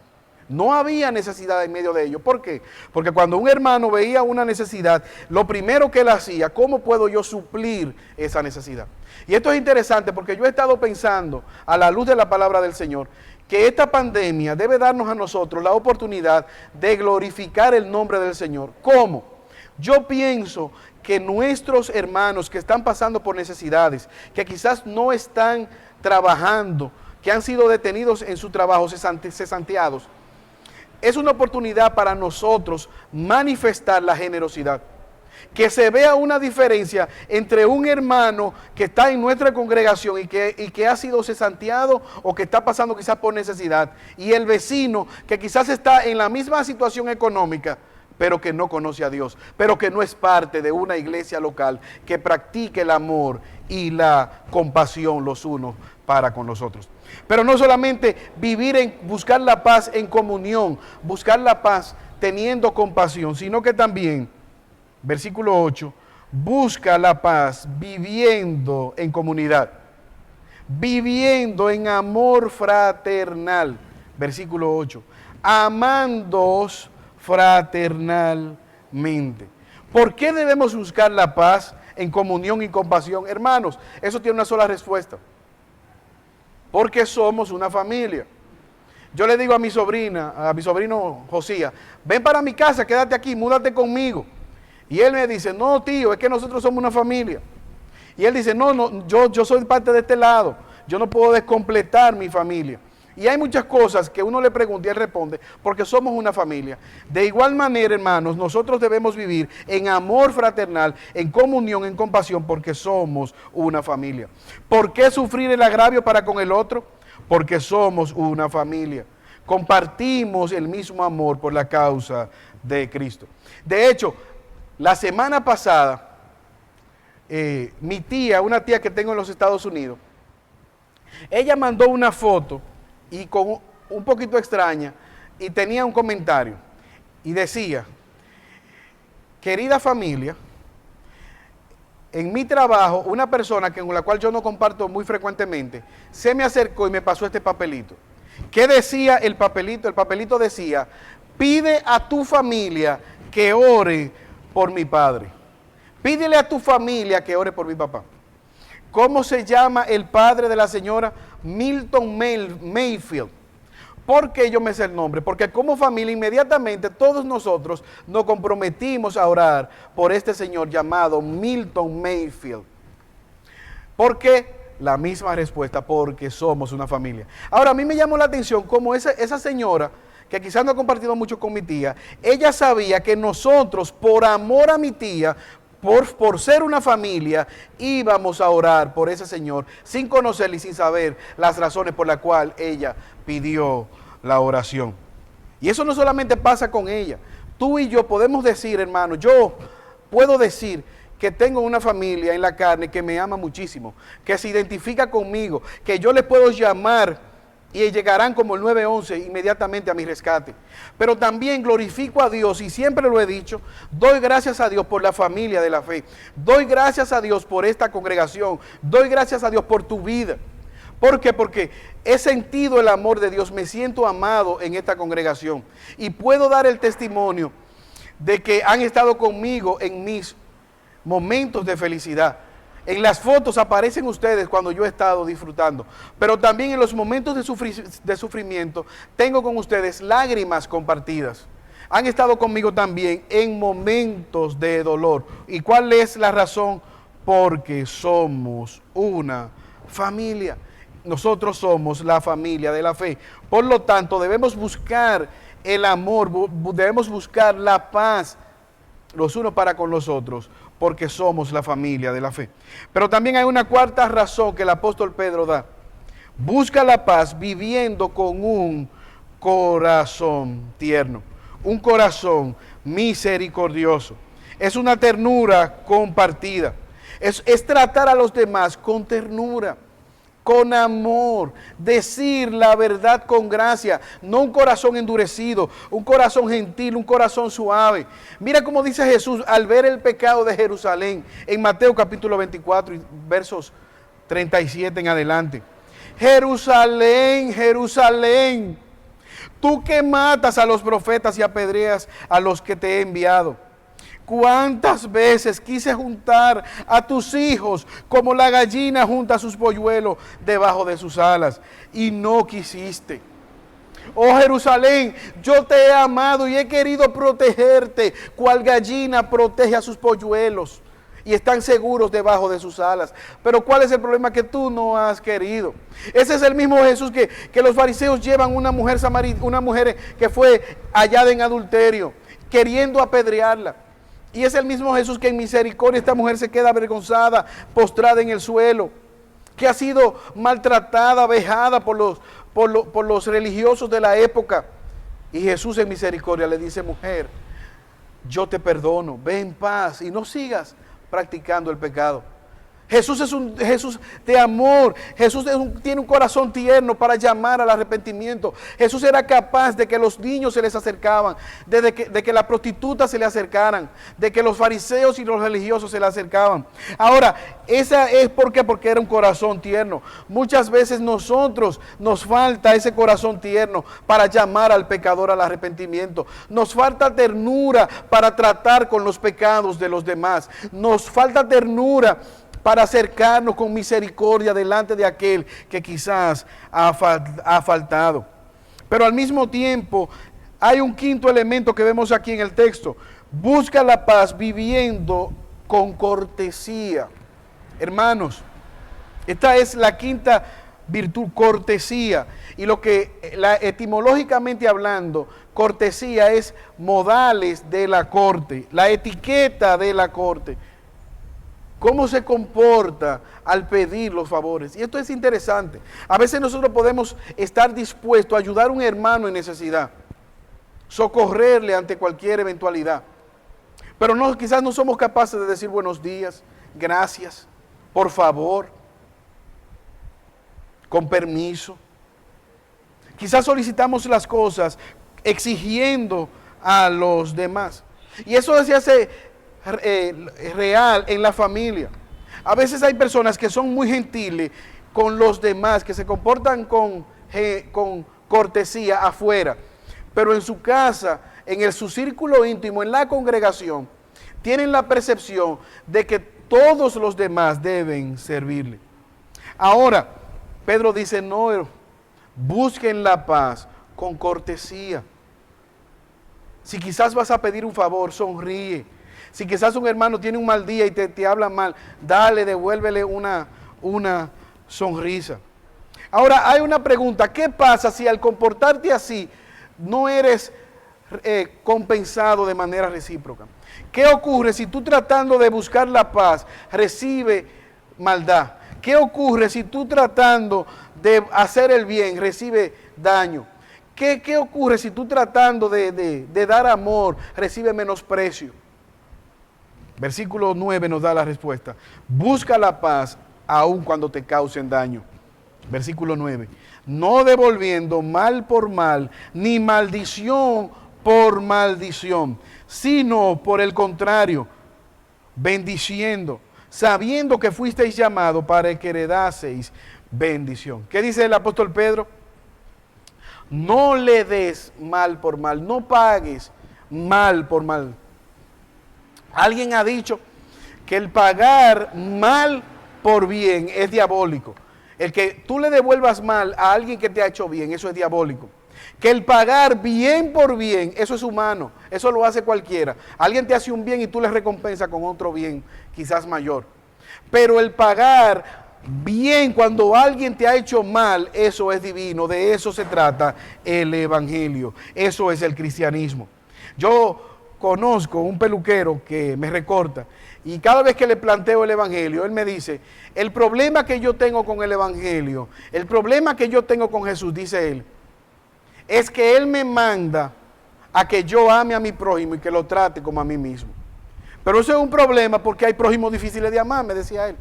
No había necesidad en medio de ellos. ¿Por qué? Porque cuando un hermano veía una necesidad, lo primero que él hacía, ¿cómo puedo yo suplir esa necesidad? Y esto es interesante porque yo he estado pensando, a la luz de la palabra del Señor, que esta pandemia debe darnos a nosotros la oportunidad de glorificar el nombre del Señor. ¿Cómo? Yo pienso que nuestros hermanos que están pasando por necesidades, que quizás no están trabajando, que han sido detenidos en su trabajo, cesanteados, es una oportunidad para nosotros manifestar la generosidad. Que se vea una diferencia entre un hermano que está en nuestra congregación y que ha sido cesanteado o que está pasando quizás por necesidad, y el vecino que quizás está en la misma situación económica, pero que no conoce a Dios, pero que no es parte de una iglesia local que practique el amor y la compasión los unos para con los otros. Pero no solamente buscar la paz en comunión, buscar la paz teniendo compasión, sino que también, versículo 8, busca la paz viviendo en comunidad, viviendo en amor fraternal. Versículo 8, amándoos fraternalmente. ¿Por qué debemos buscar la paz en comunión y compasión? Hermanos, eso tiene una sola respuesta. Porque somos una familia. Yo le digo a mi sobrino Josías, ven para mi casa, quédate aquí, múdate conmigo. Y él me dice, no tío, es que nosotros somos una familia. Y él dice, no, yo soy parte de este lado, yo no puedo descompletar mi familia. Y hay muchas cosas que uno le pregunta y él responde, porque somos una familia. De igual manera, hermanos, nosotros debemos vivir en amor fraternal, en comunión, en compasión, porque somos una familia. ¿Por qué sufrir el agravio para con el otro? Porque somos una familia. Compartimos el mismo amor por la causa de Cristo. De hecho, la semana pasada, mi tía, una tía que tengo en los Estados Unidos, ella mandó una foto y con un poquito extraña, y tenía un comentario, y decía, querida familia, en mi trabajo, una persona con la cual yo no comparto muy frecuentemente, se me acercó y me pasó este papelito. ¿Qué decía el papelito? El papelito decía, pide a tu familia que ore por mi padre. Pídele a tu familia que ore por mi papá. ¿Cómo se llama el padre de la señora? Milton Mayfield. ¿Por qué yo me sé el nombre? Porque como familia inmediatamente todos nosotros nos comprometimos a orar por este señor llamado Milton Mayfield. ¿Por qué? La misma respuesta, porque somos una familia. Ahora, a mí me llamó la atención cómo esa señora, que quizás no ha compartido mucho con mi tía, ella sabía que nosotros, por amor a mi tía, por ser una familia, íbamos a orar por ese señor sin conocerle y sin saber las razones por las cuales ella pidió la oración. Y eso no solamente pasa con ella. Tú y yo podemos decir, hermano, yo puedo decir que tengo una familia en la carne que me ama muchísimo, que se identifica conmigo, que yo les puedo llamar y llegarán como el 911 inmediatamente a mi rescate. Pero también glorifico a Dios, y siempre lo he dicho, doy gracias a Dios por la familia de la fe. Doy gracias a Dios por esta congregación. Doy gracias a Dios por tu vida. ¿Por qué? Porque he sentido el amor de Dios, me siento amado en esta congregación. Y puedo dar el testimonio de que han estado conmigo en mis momentos de felicidad. En las fotos aparecen ustedes cuando yo he estado disfrutando, pero también en los momentos de sufrimiento tengo con ustedes lágrimas compartidas. Han estado conmigo también en momentos de dolor. ¿Y cuál es la razón? Porque somos una familia. Nosotros somos la familia de la fe. Por lo tanto, debemos buscar el amor, debemos buscar la paz los unos para con los otros, porque somos la familia de la fe. Pero también hay una cuarta razón que el apóstol Pedro da. Busca la paz viviendo con un corazón tierno, un corazón misericordioso. Es una ternura compartida. Es tratar a los demás con ternura, con amor, decir la verdad con gracia, no un corazón endurecido, un corazón gentil, un corazón suave. Mira cómo dice Jesús al ver el pecado de Jerusalén en Mateo capítulo 24, versos 37 en adelante. Jerusalén, Jerusalén, tú que matas a los profetas y apedreas a los que te he enviado. ¿Cuántas veces quise juntar a tus hijos como la gallina junta sus polluelos debajo de sus alas y no quisiste? Oh Jerusalén, yo te he amado y he querido protegerte, cual gallina protege a sus polluelos y están seguros debajo de sus alas. Pero ¿cuál es el problema? Que tú no has querido. Ese es el mismo Jesús que los fariseos llevan una mujer que fue hallada en adulterio, queriendo apedrearla. Y es el mismo Jesús que en misericordia esta mujer se queda avergonzada, postrada en el suelo, que ha sido maltratada, vejada por los religiosos de la época. Y Jesús en misericordia le dice: mujer, yo te perdono, ve en paz y no sigas practicando el pecado. Jesús es un Jesús de amor. Jesús tiene un corazón tierno para llamar al arrepentimiento. Jesús era capaz de que los niños se les acercaban, de que las prostitutas se le acercaran, de que los fariseos y los religiosos se le acercaban. Ahora, esa es ¿por qué? Porque era un corazón tierno. Muchas veces nosotros nos falta ese corazón tierno para llamar al pecador al arrepentimiento. Nos falta ternura para tratar con los pecados de los demás. Nos falta ternura para acercarnos con misericordia delante de aquel que quizás ha faltado. Pero al mismo tiempo hay un quinto elemento que vemos aquí en el texto: busca la paz viviendo con cortesía. Hermanos, esta es la quinta virtud, cortesía. Y lo que etimológicamente hablando, cortesía es modales de la corte, la etiqueta de la corte. ¿Cómo se comporta al pedir los favores? Y esto es interesante. A veces nosotros podemos estar dispuestos a ayudar a un hermano en necesidad, socorrerle ante cualquier eventualidad. Pero quizás no somos capaces de decir buenos días, gracias, por favor, con permiso. Quizás solicitamos las cosas exigiendo a los demás. Y eso se hace real en la familia. A veces hay personas que son muy gentiles con los demás, que se comportan con cortesía afuera, pero en su casa, su círculo íntimo, en la congregación, tienen la percepción de que todos los demás deben servirle. Ahora, Pedro dice: no, busquen la paz con cortesía. Si quizás vas a pedir un favor, sonríe. Si quizás un hermano tiene un mal día y te habla mal, devuélvele una sonrisa. Ahora hay una pregunta: ¿qué pasa si al comportarte así no eres compensado de manera recíproca? ¿Qué ocurre si tú, tratando de buscar la paz, recibe maldad? ¿Qué ocurre si tú, tratando de hacer el bien, recibe daño? ¿Qué ocurre si tú, tratando de dar amor, recibe menosprecio? Versículo 9 nos da la respuesta: busca la paz aun cuando te causen daño. Versículo 9: no devolviendo mal por mal, ni maldición por maldición, sino por el contrario, bendiciendo, sabiendo que fuisteis llamados para que heredaseis bendición. ¿Qué dice el apóstol Pedro? No le des mal por mal, no pagues mal por mal. Alguien ha dicho que el pagar mal por bien es diabólico. El que tú le devuelvas mal a alguien que te ha hecho bien, eso es diabólico. Que el pagar bien por bien, eso es humano, eso lo hace cualquiera. Alguien te hace un bien y tú le recompensas con otro bien, quizás mayor. Pero el pagar bien cuando alguien te ha hecho mal, eso es divino, de eso se trata el evangelio, eso es el cristianismo. Yo conozco un peluquero que me recorta y cada vez que le planteo el evangelio, él me dice: el problema que yo tengo con el evangelio, el problema que yo tengo con Jesús, dice él, es que él me manda a que yo ame a mi prójimo y que lo trate como a mí mismo. Pero eso es un problema porque hay prójimos difíciles de amar, me decía él.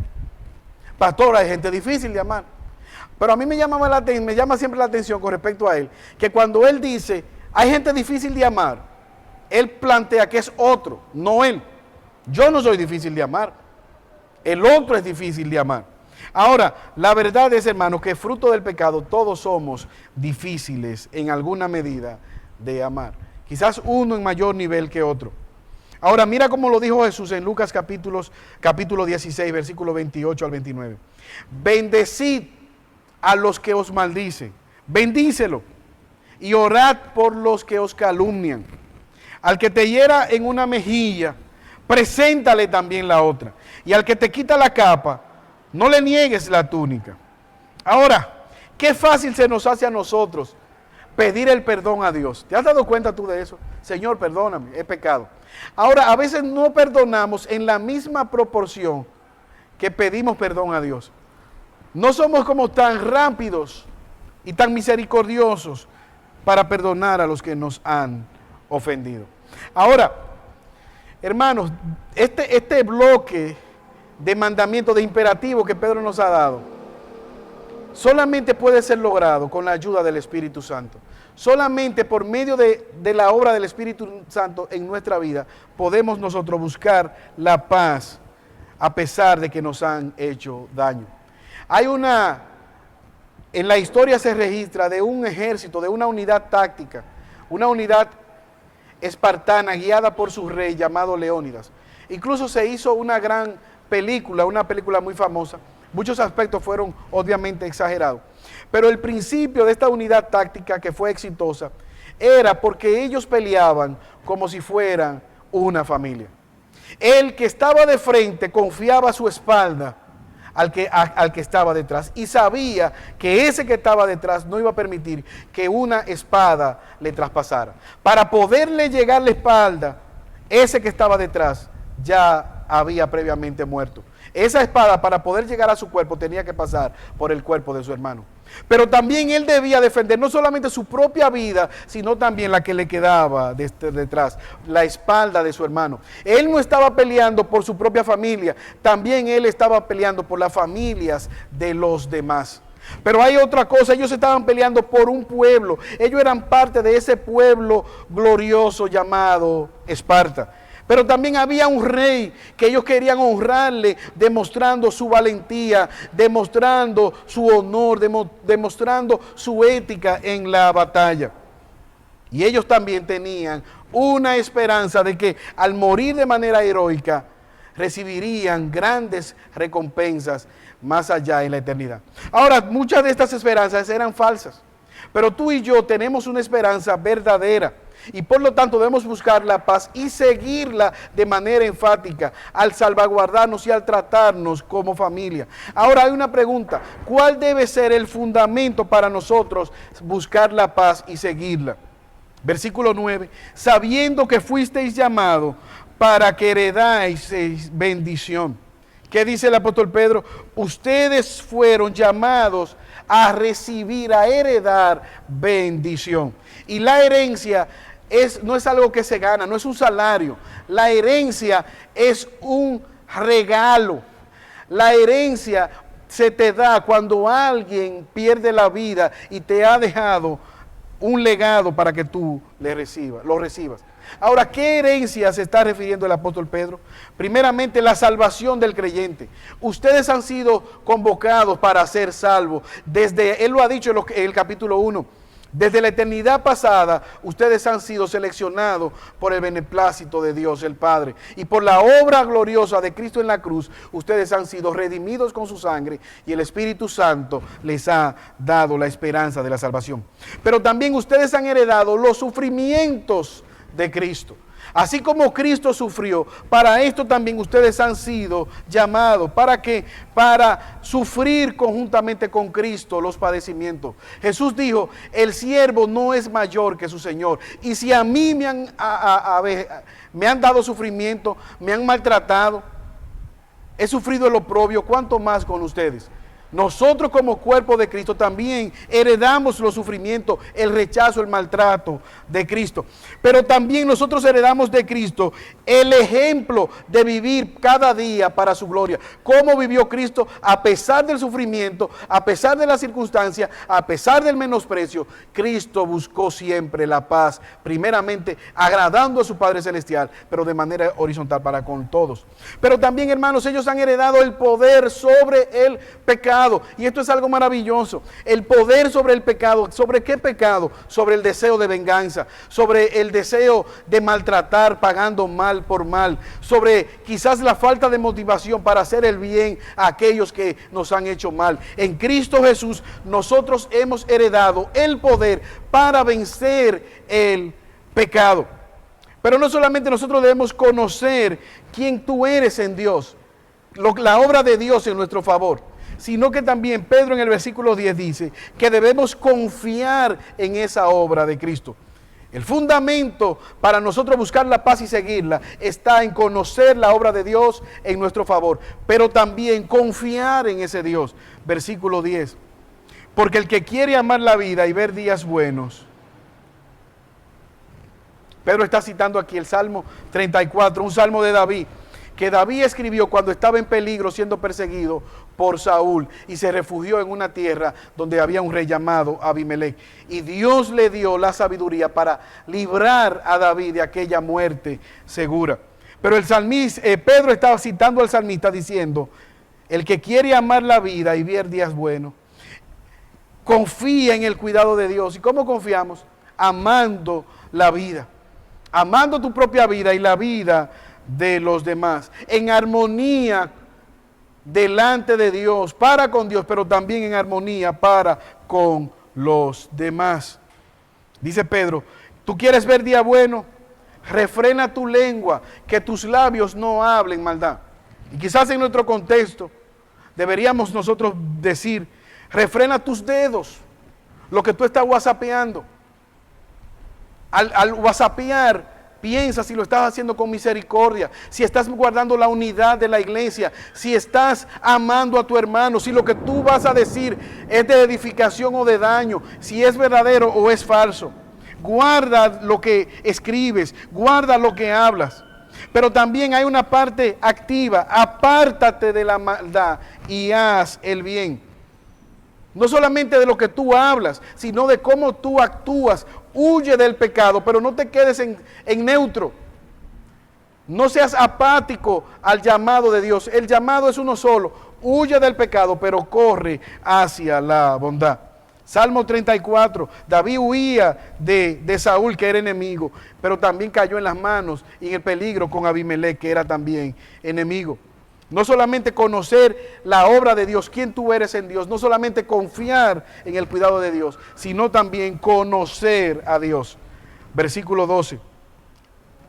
Pastor, hay gente difícil de amar. Pero a mí me llama siempre la atención con respecto a él, que cuando él dice, hay gente difícil de amar, él plantea que es otro, no él. Yo no soy difícil de amar, el otro es difícil de amar. Ahora, la verdad es, hermano, que fruto del pecado todos somos difíciles en alguna medida de amar. Quizás uno en mayor nivel que otro. Ahora, mira cómo lo dijo Jesús en Lucas capítulo 16, versículo 28 al 29. Bendecid a los que os maldicen, bendícelo, y orad por los que os calumnian. Al que te hiera en una mejilla, preséntale también la otra. Y al que te quita la capa, no le niegues la túnica. Ahora, qué fácil se nos hace a nosotros pedir el perdón a Dios. ¿Te has dado cuenta tú de eso? Señor, perdóname, he pecado. Ahora, a veces no perdonamos en la misma proporción que pedimos perdón a Dios. No somos como tan rápidos y tan misericordiosos para perdonar a los que nos han ofendido. Ahora, hermanos, este bloque de mandamiento, de imperativo que Pedro nos ha dado, solamente puede ser logrado con la ayuda del Espíritu Santo. Solamente por medio de la obra del Espíritu Santo en nuestra vida podemos nosotros buscar la paz a pesar de que nos han hecho daño. En la historia se registra de un ejército, de una unidad táctica, una unidad espartana guiada por su rey llamado Leónidas. Incluso se hizo una gran película, una película muy famosa. Muchos aspectos fueron obviamente exagerados. Pero el principio de esta unidad táctica que fue exitosa era porque ellos peleaban como si fueran una familia. El que estaba de frente confiaba su espalda al que estaba detrás y sabía que ese que estaba detrás no iba a permitir que una espada le traspasara. Para poderle llegar la espalda, ese que estaba detrás ya había previamente muerto. Esa espada, para poder llegar a su cuerpo, tenía que pasar por el cuerpo de su hermano. Pero también él debía defender no solamente su propia vida, sino también la que le quedaba detrás, la espalda de su hermano. Él no estaba peleando por su propia familia, también él estaba peleando por las familias de los demás. Pero hay otra cosa, ellos estaban peleando por un pueblo, ellos eran parte de ese pueblo glorioso llamado Esparta. Pero también había un rey que ellos querían honrarle, demostrando su valentía, demostrando su honor, demostrando su ética en la batalla. Y ellos también tenían una esperanza de que al morir de manera heroica, recibirían grandes recompensas más allá en la eternidad. Ahora, muchas de estas esperanzas eran falsas, pero tú y yo tenemos una esperanza verdadera. Y por lo tanto debemos buscar la paz y seguirla de manera enfática al salvaguardarnos y al tratarnos como familia. Ahora hay una pregunta, ¿cuál debe ser el fundamento para nosotros buscar la paz y seguirla? Versículo 9, sabiendo que fuisteis llamados para que heredáis bendición. ¿Qué dice el apóstol Pedro? Ustedes fueron llamados a recibir, a heredar bendición. Y la herencia no es algo que se gana, no es un salario. La herencia es un regalo. La herencia se te da cuando alguien pierde la vida y te ha dejado un legado para que tú lo recibas. Ahora, ¿qué herencia se está refiriendo el apóstol Pedro? Primeramente, la salvación del creyente. Ustedes han sido convocados para ser salvos. Él lo ha dicho en el capítulo 1. Desde la eternidad pasada, ustedes han sido seleccionados por el beneplácito de Dios el Padre. Y por la obra gloriosa de Cristo en la cruz, ustedes han sido redimidos con su sangre y el Espíritu Santo les ha dado la esperanza de la salvación. Pero también ustedes han heredado los sufrimientos de Cristo. Así como Cristo sufrió, para esto también ustedes han sido llamados. ¿Para qué? Para sufrir conjuntamente con Cristo los padecimientos. Jesús dijo, el siervo no es mayor que su Señor. Y si a mí me han dado sufrimiento, me han maltratado, he sufrido el oprobio, ¿cuánto más con ustedes? Nosotros como cuerpo de Cristo también heredamos los sufrimientos, el rechazo, el maltrato de Cristo. Pero también nosotros heredamos de Cristo el ejemplo de vivir cada día para su gloria. ¿Cómo vivió Cristo a pesar del sufrimiento, a pesar de las circunstancias, a pesar del menosprecio? Cristo buscó siempre la paz, primeramente agradando a su Padre Celestial, pero de manera horizontal para con todos. Pero también, hermanos, ellos han heredado el poder sobre el pecado. Y esto es algo maravilloso. El poder sobre el pecado. ¿Sobre qué pecado? Sobre el deseo de venganza, sobre el deseo de maltratar pagando mal por mal, sobre quizás la falta de motivación para hacer el bien a aquellos que nos han hecho mal. En Cristo Jesús nosotros hemos heredado el poder para vencer el pecado. Pero no solamente nosotros debemos conocer quién tú eres en Dios, la obra de Dios en nuestro favor, sino que también Pedro en el versículo 10 dice que debemos confiar en esa obra de Cristo. El fundamento para nosotros buscar la paz y seguirla está en conocer la obra de Dios en nuestro favor, pero también confiar en ese Dios. Versículo 10. Porque el que quiere amar la vida y ver días buenos. Pedro está citando aquí el Salmo 34, un salmo de David, que David escribió cuando estaba en peligro siendo perseguido por Saúl y se refugió en una tierra donde había un rey llamado Abimelech. Y Dios le dio la sabiduría para librar a David de aquella muerte segura. Pero el salmista, Pedro estaba citando al salmista diciendo, el que quiere amar la vida y ver días buenos, confía en el cuidado de Dios. ¿Y cómo confiamos? Amando la vida, amando tu propia vida y la vida de los demás, en armonía delante de Dios, para con Dios, pero también en armonía para con los demás. Dice Pedro, ¿tú quieres ver día bueno? Refrena tu lengua, que tus labios no hablen maldad. Y quizás en nuestro contexto deberíamos nosotros decir, refrena tus dedos, lo que tú estás whatsappeando. Al whatsappear, piensa si lo estás haciendo con misericordia, si estás guardando la unidad de la iglesia, si estás amando a tu hermano, si lo que tú vas a decir es de edificación o de daño, si es verdadero o es falso. Guarda lo que escribes, guarda lo que hablas. Pero también hay una parte activa, apártate de la maldad y haz el bien. No solamente de lo que tú hablas, sino de cómo tú actúas. Huye del pecado, pero no te quedes en neutro. No seas apático al llamado de Dios. El llamado es uno solo. Huye del pecado, pero corre hacia la bondad. Salmo 34, David huía de Saúl, que era enemigo, pero también cayó en las manos y en el peligro con Abimelech, que era también enemigo. No solamente conocer la obra de Dios, quién tú eres en Dios, no solamente confiar en el cuidado de Dios, sino también conocer a Dios. Versículo 12.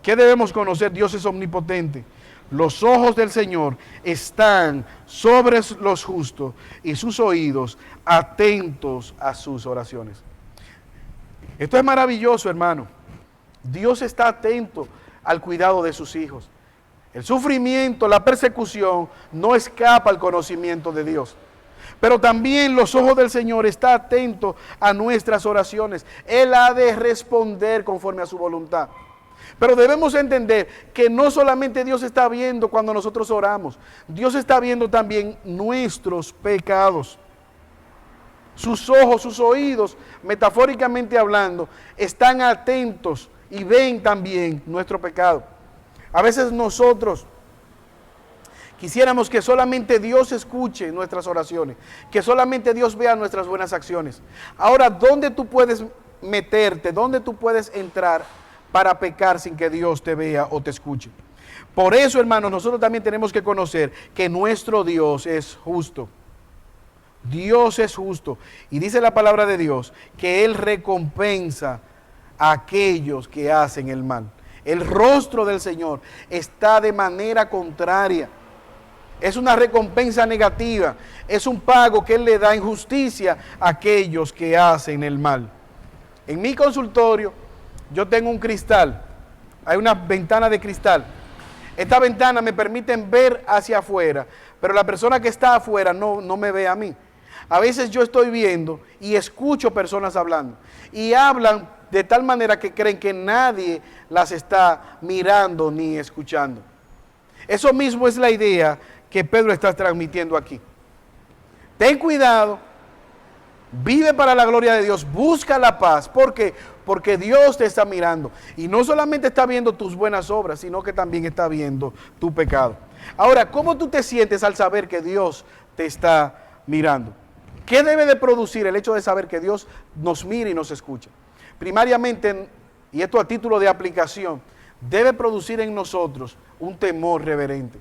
¿Qué debemos conocer? Dios es omnipotente. Los ojos del Señor están sobre los justos y sus oídos atentos a sus oraciones. Esto es maravilloso, hermano. Dios está atento al cuidado de sus hijos. El sufrimiento, la persecución no escapa al conocimiento de Dios. Pero también los ojos del Señor están atentos a nuestras oraciones. Él ha de responder conforme a su voluntad. Pero debemos entender que no solamente Dios está viendo cuando nosotros oramos. Dios está viendo también nuestros pecados. Sus ojos, sus oídos, metafóricamente hablando, están atentos y ven también nuestro pecado. A veces nosotros quisiéramos que solamente Dios escuche nuestras oraciones, que solamente Dios vea nuestras buenas acciones. Ahora, ¿dónde tú puedes meterte? ¿Dónde tú puedes entrar para pecar sin que Dios te vea o te escuche? Por eso, hermanos, nosotros también tenemos que conocer que nuestro Dios es justo. Dios es justo. Y dice la palabra de Dios que Él recompensa a aquellos que hacen el mal. El rostro del Señor está de manera contraria. Es una recompensa negativa. Es un pago que Él le da en justicia a aquellos que hacen el mal. En mi consultorio yo tengo un cristal. Hay una ventana de cristal. Esta ventana me permite ver hacia afuera, pero la persona que está afuera no me ve a mí. A veces yo estoy viendo y escucho personas hablando y hablan de tal manera que creen que nadie las está mirando ni escuchando. Eso mismo es la idea que Pedro está transmitiendo aquí. Ten cuidado, vive para la gloria de Dios, busca la paz. ¿Por qué? Porque Dios te está mirando. Y no solamente está viendo tus buenas obras, sino que también está viendo tu pecado. Ahora, ¿cómo tú te sientes al saber que Dios te está mirando? ¿Qué debe de producir el hecho de saber que Dios nos mira y nos escucha? Primariamente, y esto a título de aplicación, debe producir en nosotros un temor reverente.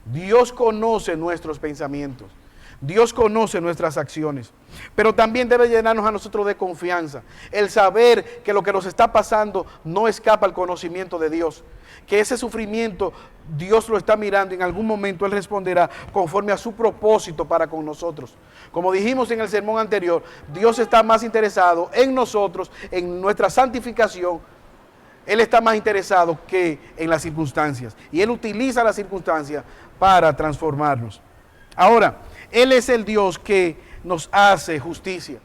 Dios conoce nuestros pensamientos. Dios conoce nuestras acciones, pero también debe llenarnos a nosotros de confianza, el saber que lo que nos está pasando no escapa al conocimiento de Dios, que ese sufrimiento Dios lo está mirando y en algún momento Él responderá conforme a su propósito para con nosotros. Como dijimos en el sermón anterior, Dios está más interesado en nosotros, en nuestra santificación. Él está más interesado que en las circunstancias y Él utiliza las circunstancias para transformarnos. Ahora, Él es el Dios que nos hace justicia.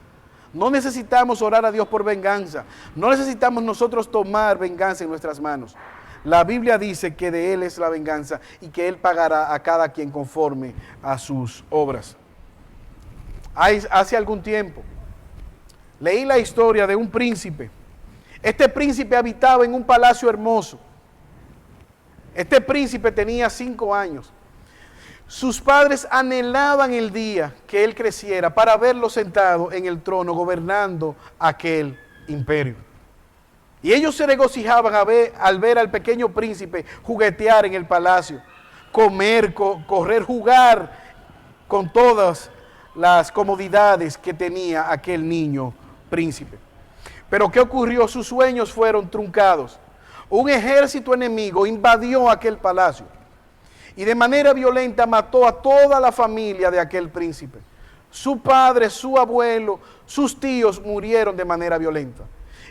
No necesitamos orar a Dios por venganza. No necesitamos nosotros tomar venganza en nuestras manos. La Biblia dice que de Él es la venganza y que Él pagará a cada quien conforme a sus obras. Hace algún tiempo leí la historia de un príncipe. Este príncipe habitaba en un palacio hermoso. Este príncipe tenía 5 años. Sus padres anhelaban el día que él creciera para verlo sentado en el trono gobernando aquel imperio. Y ellos se regocijaban al ver al pequeño príncipe juguetear en el palacio, comer, correr, jugar con todas las comodidades que tenía aquel niño príncipe. Pero ¿qué ocurrió? Sus sueños fueron truncados. Un ejército enemigo invadió aquel palacio y de manera violenta mató a toda la familia de aquel príncipe. Su padre, su abuelo, sus tíos murieron de manera violenta.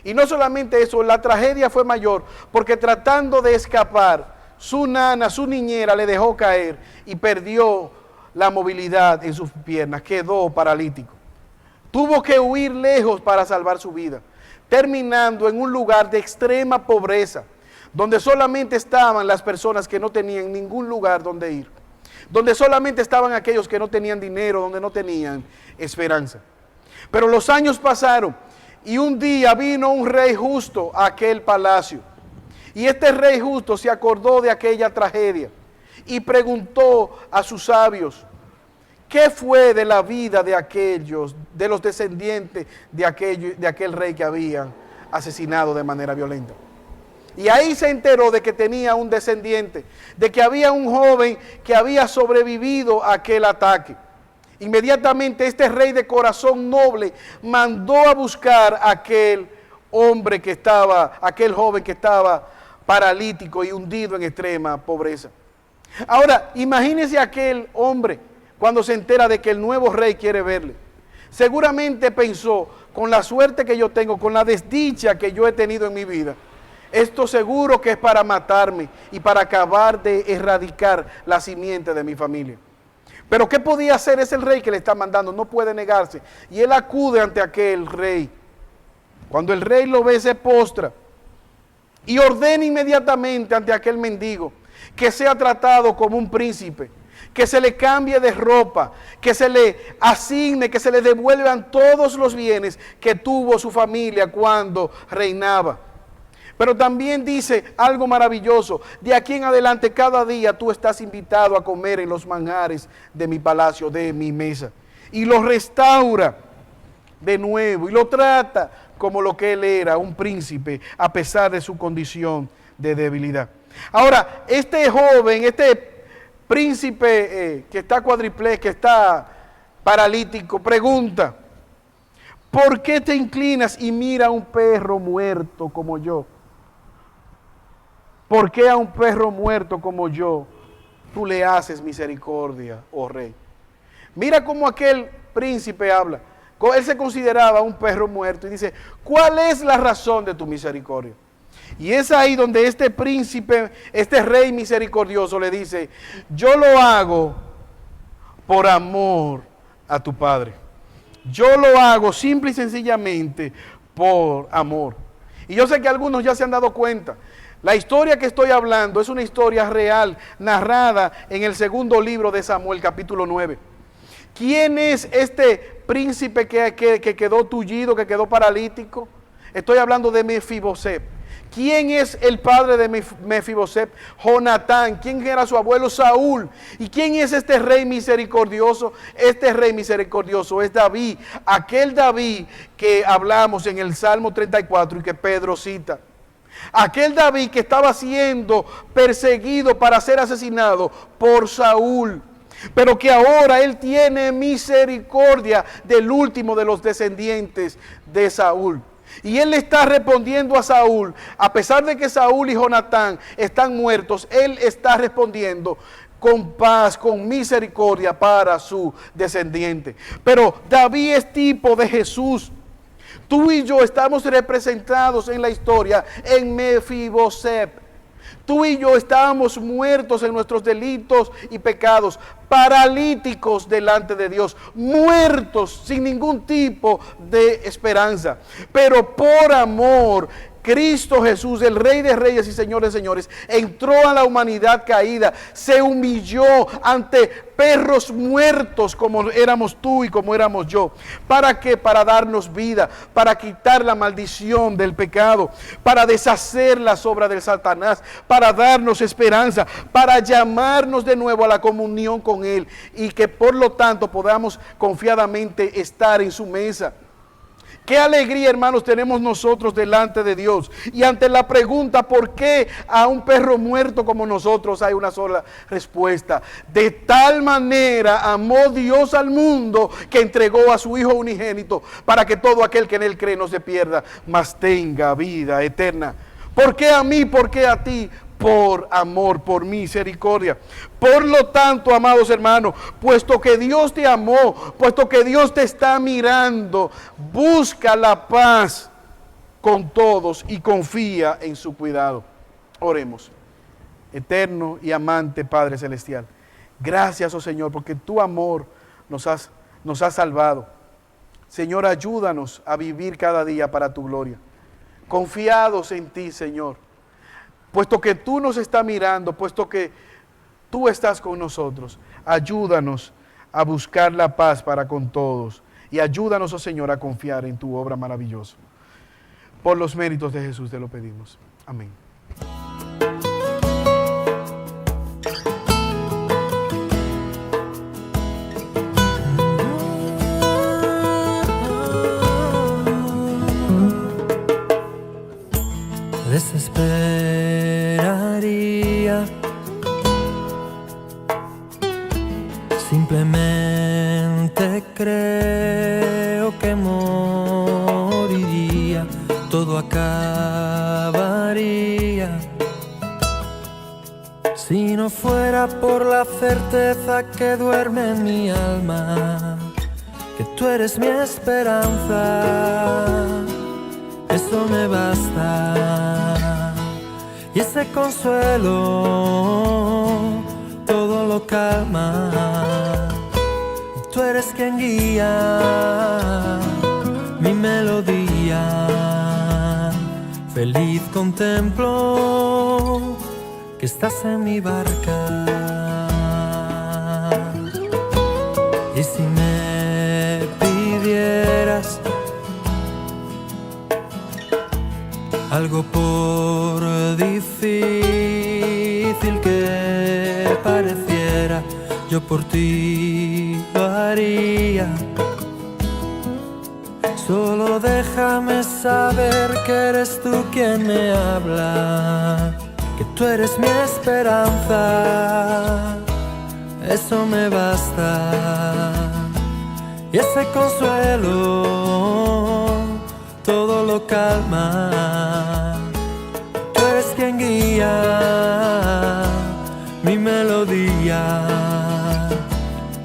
Y no solamente eso, la tragedia fue mayor porque tratando de escapar, su nana, su niñera le dejó caer y perdió la movilidad en sus piernas, quedó paralítico. Tuvo que huir lejos para salvar su vida, terminando en un lugar de extrema pobreza, donde solamente estaban las personas que no tenían ningún lugar donde ir, donde solamente estaban aquellos que no tenían dinero, donde no tenían esperanza. Pero los años pasaron y un día vino un rey justo a aquel palacio. Y este rey justo se acordó de aquella tragedia y preguntó a sus sabios, ¿qué fue de la vida de aquellos, de los descendientes de aquel rey que habían asesinado de manera violenta? Y ahí se enteró de que tenía un descendiente, de que había un joven que había sobrevivido a aquel ataque. Inmediatamente este rey de corazón noble mandó a buscar a aquel hombre que estaba, aquel joven que estaba paralítico y hundido en extrema pobreza. Ahora, imagínese aquel hombre cuando se entera de que el nuevo rey quiere verle. Seguramente pensó, con la suerte que yo tengo, con la desdicha que yo he tenido en mi vida, esto seguro que es para matarme y para acabar de erradicar la simiente de mi familia. Pero ¿qué podía hacer? Es el rey que le está mandando, no puede negarse. Y él acude ante aquel rey. Cuando el rey lo ve, se postra y ordena inmediatamente ante aquel mendigo que sea tratado como un príncipe, que se le cambie de ropa, que se le asigne, que se le devuelvan todos los bienes que tuvo su familia cuando reinaba. Pero también dice algo maravilloso: de aquí en adelante cada día tú estás invitado a comer en los manjares de mi palacio, de mi mesa. Y lo restaura de nuevo y lo trata como lo que él era, un príncipe, a pesar de su condición de debilidad. Ahora, este joven, este príncipe que está cuadriplé, que está paralítico, pregunta: ¿por qué te inclinas y mira a un perro muerto como yo? ¿Por qué a un perro muerto como yo tú le haces misericordia, oh rey? Mira cómo aquel príncipe habla. Él se consideraba un perro muerto y dice: ¿cuál es la razón de tu misericordia? Y es ahí donde este príncipe, este rey misericordioso le dice: yo lo hago por amor a tu padre. Yo lo hago simple y sencillamente por amor. Y yo sé que algunos ya se han dado cuenta. La historia que estoy hablando es una historia real, narrada en el segundo libro de Samuel, capítulo 9. ¿Quién es este príncipe que quedó tullido, que quedó paralítico? Estoy hablando de Mefiboset. ¿Quién es el padre de Mefiboset? Jonatán. ¿Quién era su abuelo? Saúl. ¿Y quién es este rey misericordioso? Este rey misericordioso es David, aquel David que hablamos en el Salmo 34 y que Pedro cita. Aquel David que estaba siendo perseguido para ser asesinado por Saúl, pero que ahora él tiene misericordia del último de los descendientes de Saúl. Y él le está respondiendo a Saúl, a pesar de que Saúl y Jonatán están muertos, él está respondiendo con paz, con misericordia para su descendiente. Pero David es tipo de Jesús. Tú y yo estamos representados en la historia en Mefiboset. Tú y yo estábamos muertos en nuestros delitos y pecados, paralíticos delante de Dios, muertos sin ningún tipo de esperanza. Pero por amor, Cristo Jesús, el Rey de Reyes y Señor de Señores, entró a la humanidad caída, se humilló ante perros muertos como éramos tú y como éramos yo. ¿Para qué? Para darnos vida, para quitar la maldición del pecado, para deshacer las obras del Satanás, para darnos esperanza, para llamarnos de nuevo a la comunión con Él y que por lo tanto podamos confiadamente estar en su mesa. Qué alegría, hermanos, tenemos nosotros delante de Dios. Y ante la pregunta, ¿por qué a un perro muerto como nosotros? Hay una sola respuesta. De tal manera amó Dios al mundo que entregó a su Hijo unigénito para que todo aquel que en Él cree no se pierda, mas tenga vida eterna. ¿Por qué a mí? ¿Por qué a ti? Por amor, por misericordia. Por lo tanto, amados hermanos, puesto que Dios te amó, puesto que Dios te está mirando, busca la paz con todos y confía en su cuidado. Oremos. Eterno y amante Padre Celestial, gracias, oh Señor, porque tu amor nos ha salvado. Señor, ayúdanos a vivir cada día para tu gloria, confiados en ti, Señor. Puesto que tú nos estás mirando, puesto que tú estás con nosotros, ayúdanos a buscar la paz para con todos. Y ayúdanos, oh Señor, a confiar en tu obra maravillosa. Por los méritos de Jesús te lo pedimos. Amén. Desesperaría, simplemente creo que moriría, todo acabaría, si no fuera por la certeza que duerme en mi alma, que tú eres mi esperanza. Eso me basta, y ese consuelo todo lo calma. Tú eres quien guía mi melodía. Feliz contemplo que estás en mi barca. Y si me pidieras algo por difícil que pareciera, yo por ti lo haría. Solo déjame saber que eres tú quien me habla, que tú eres mi esperanza. Eso me basta, y ese consuelo todo lo calma. Tú eres quien guía mi melodía.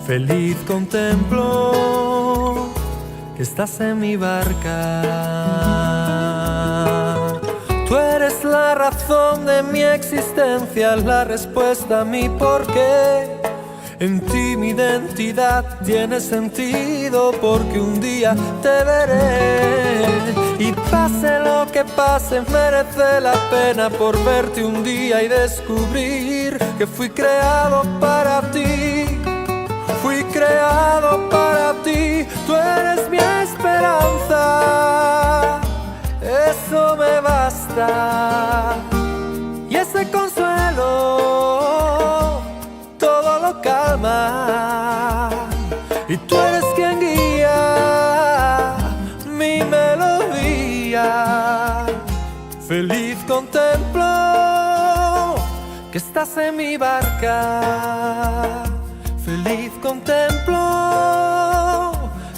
Feliz contemplo que estás en mi barca. Tú eres la razón de mi existencia, la respuesta a mi porqué. En ti mi identidad tiene sentido porque un día te veré. Y pase lo que pase, merece la pena por verte un día y descubrir que fui creado para ti. Fui creado para ti, tú eres mi esperanza. Eso me basta. Y ese consuelo todo lo calma. Y tú eres quien guía mi melodía. Feliz contemplo que estás en mi barca. Feliz contemplo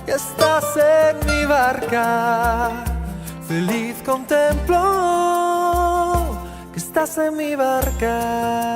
que estás en mi barca. Feliz contemplo que estás en mi barca.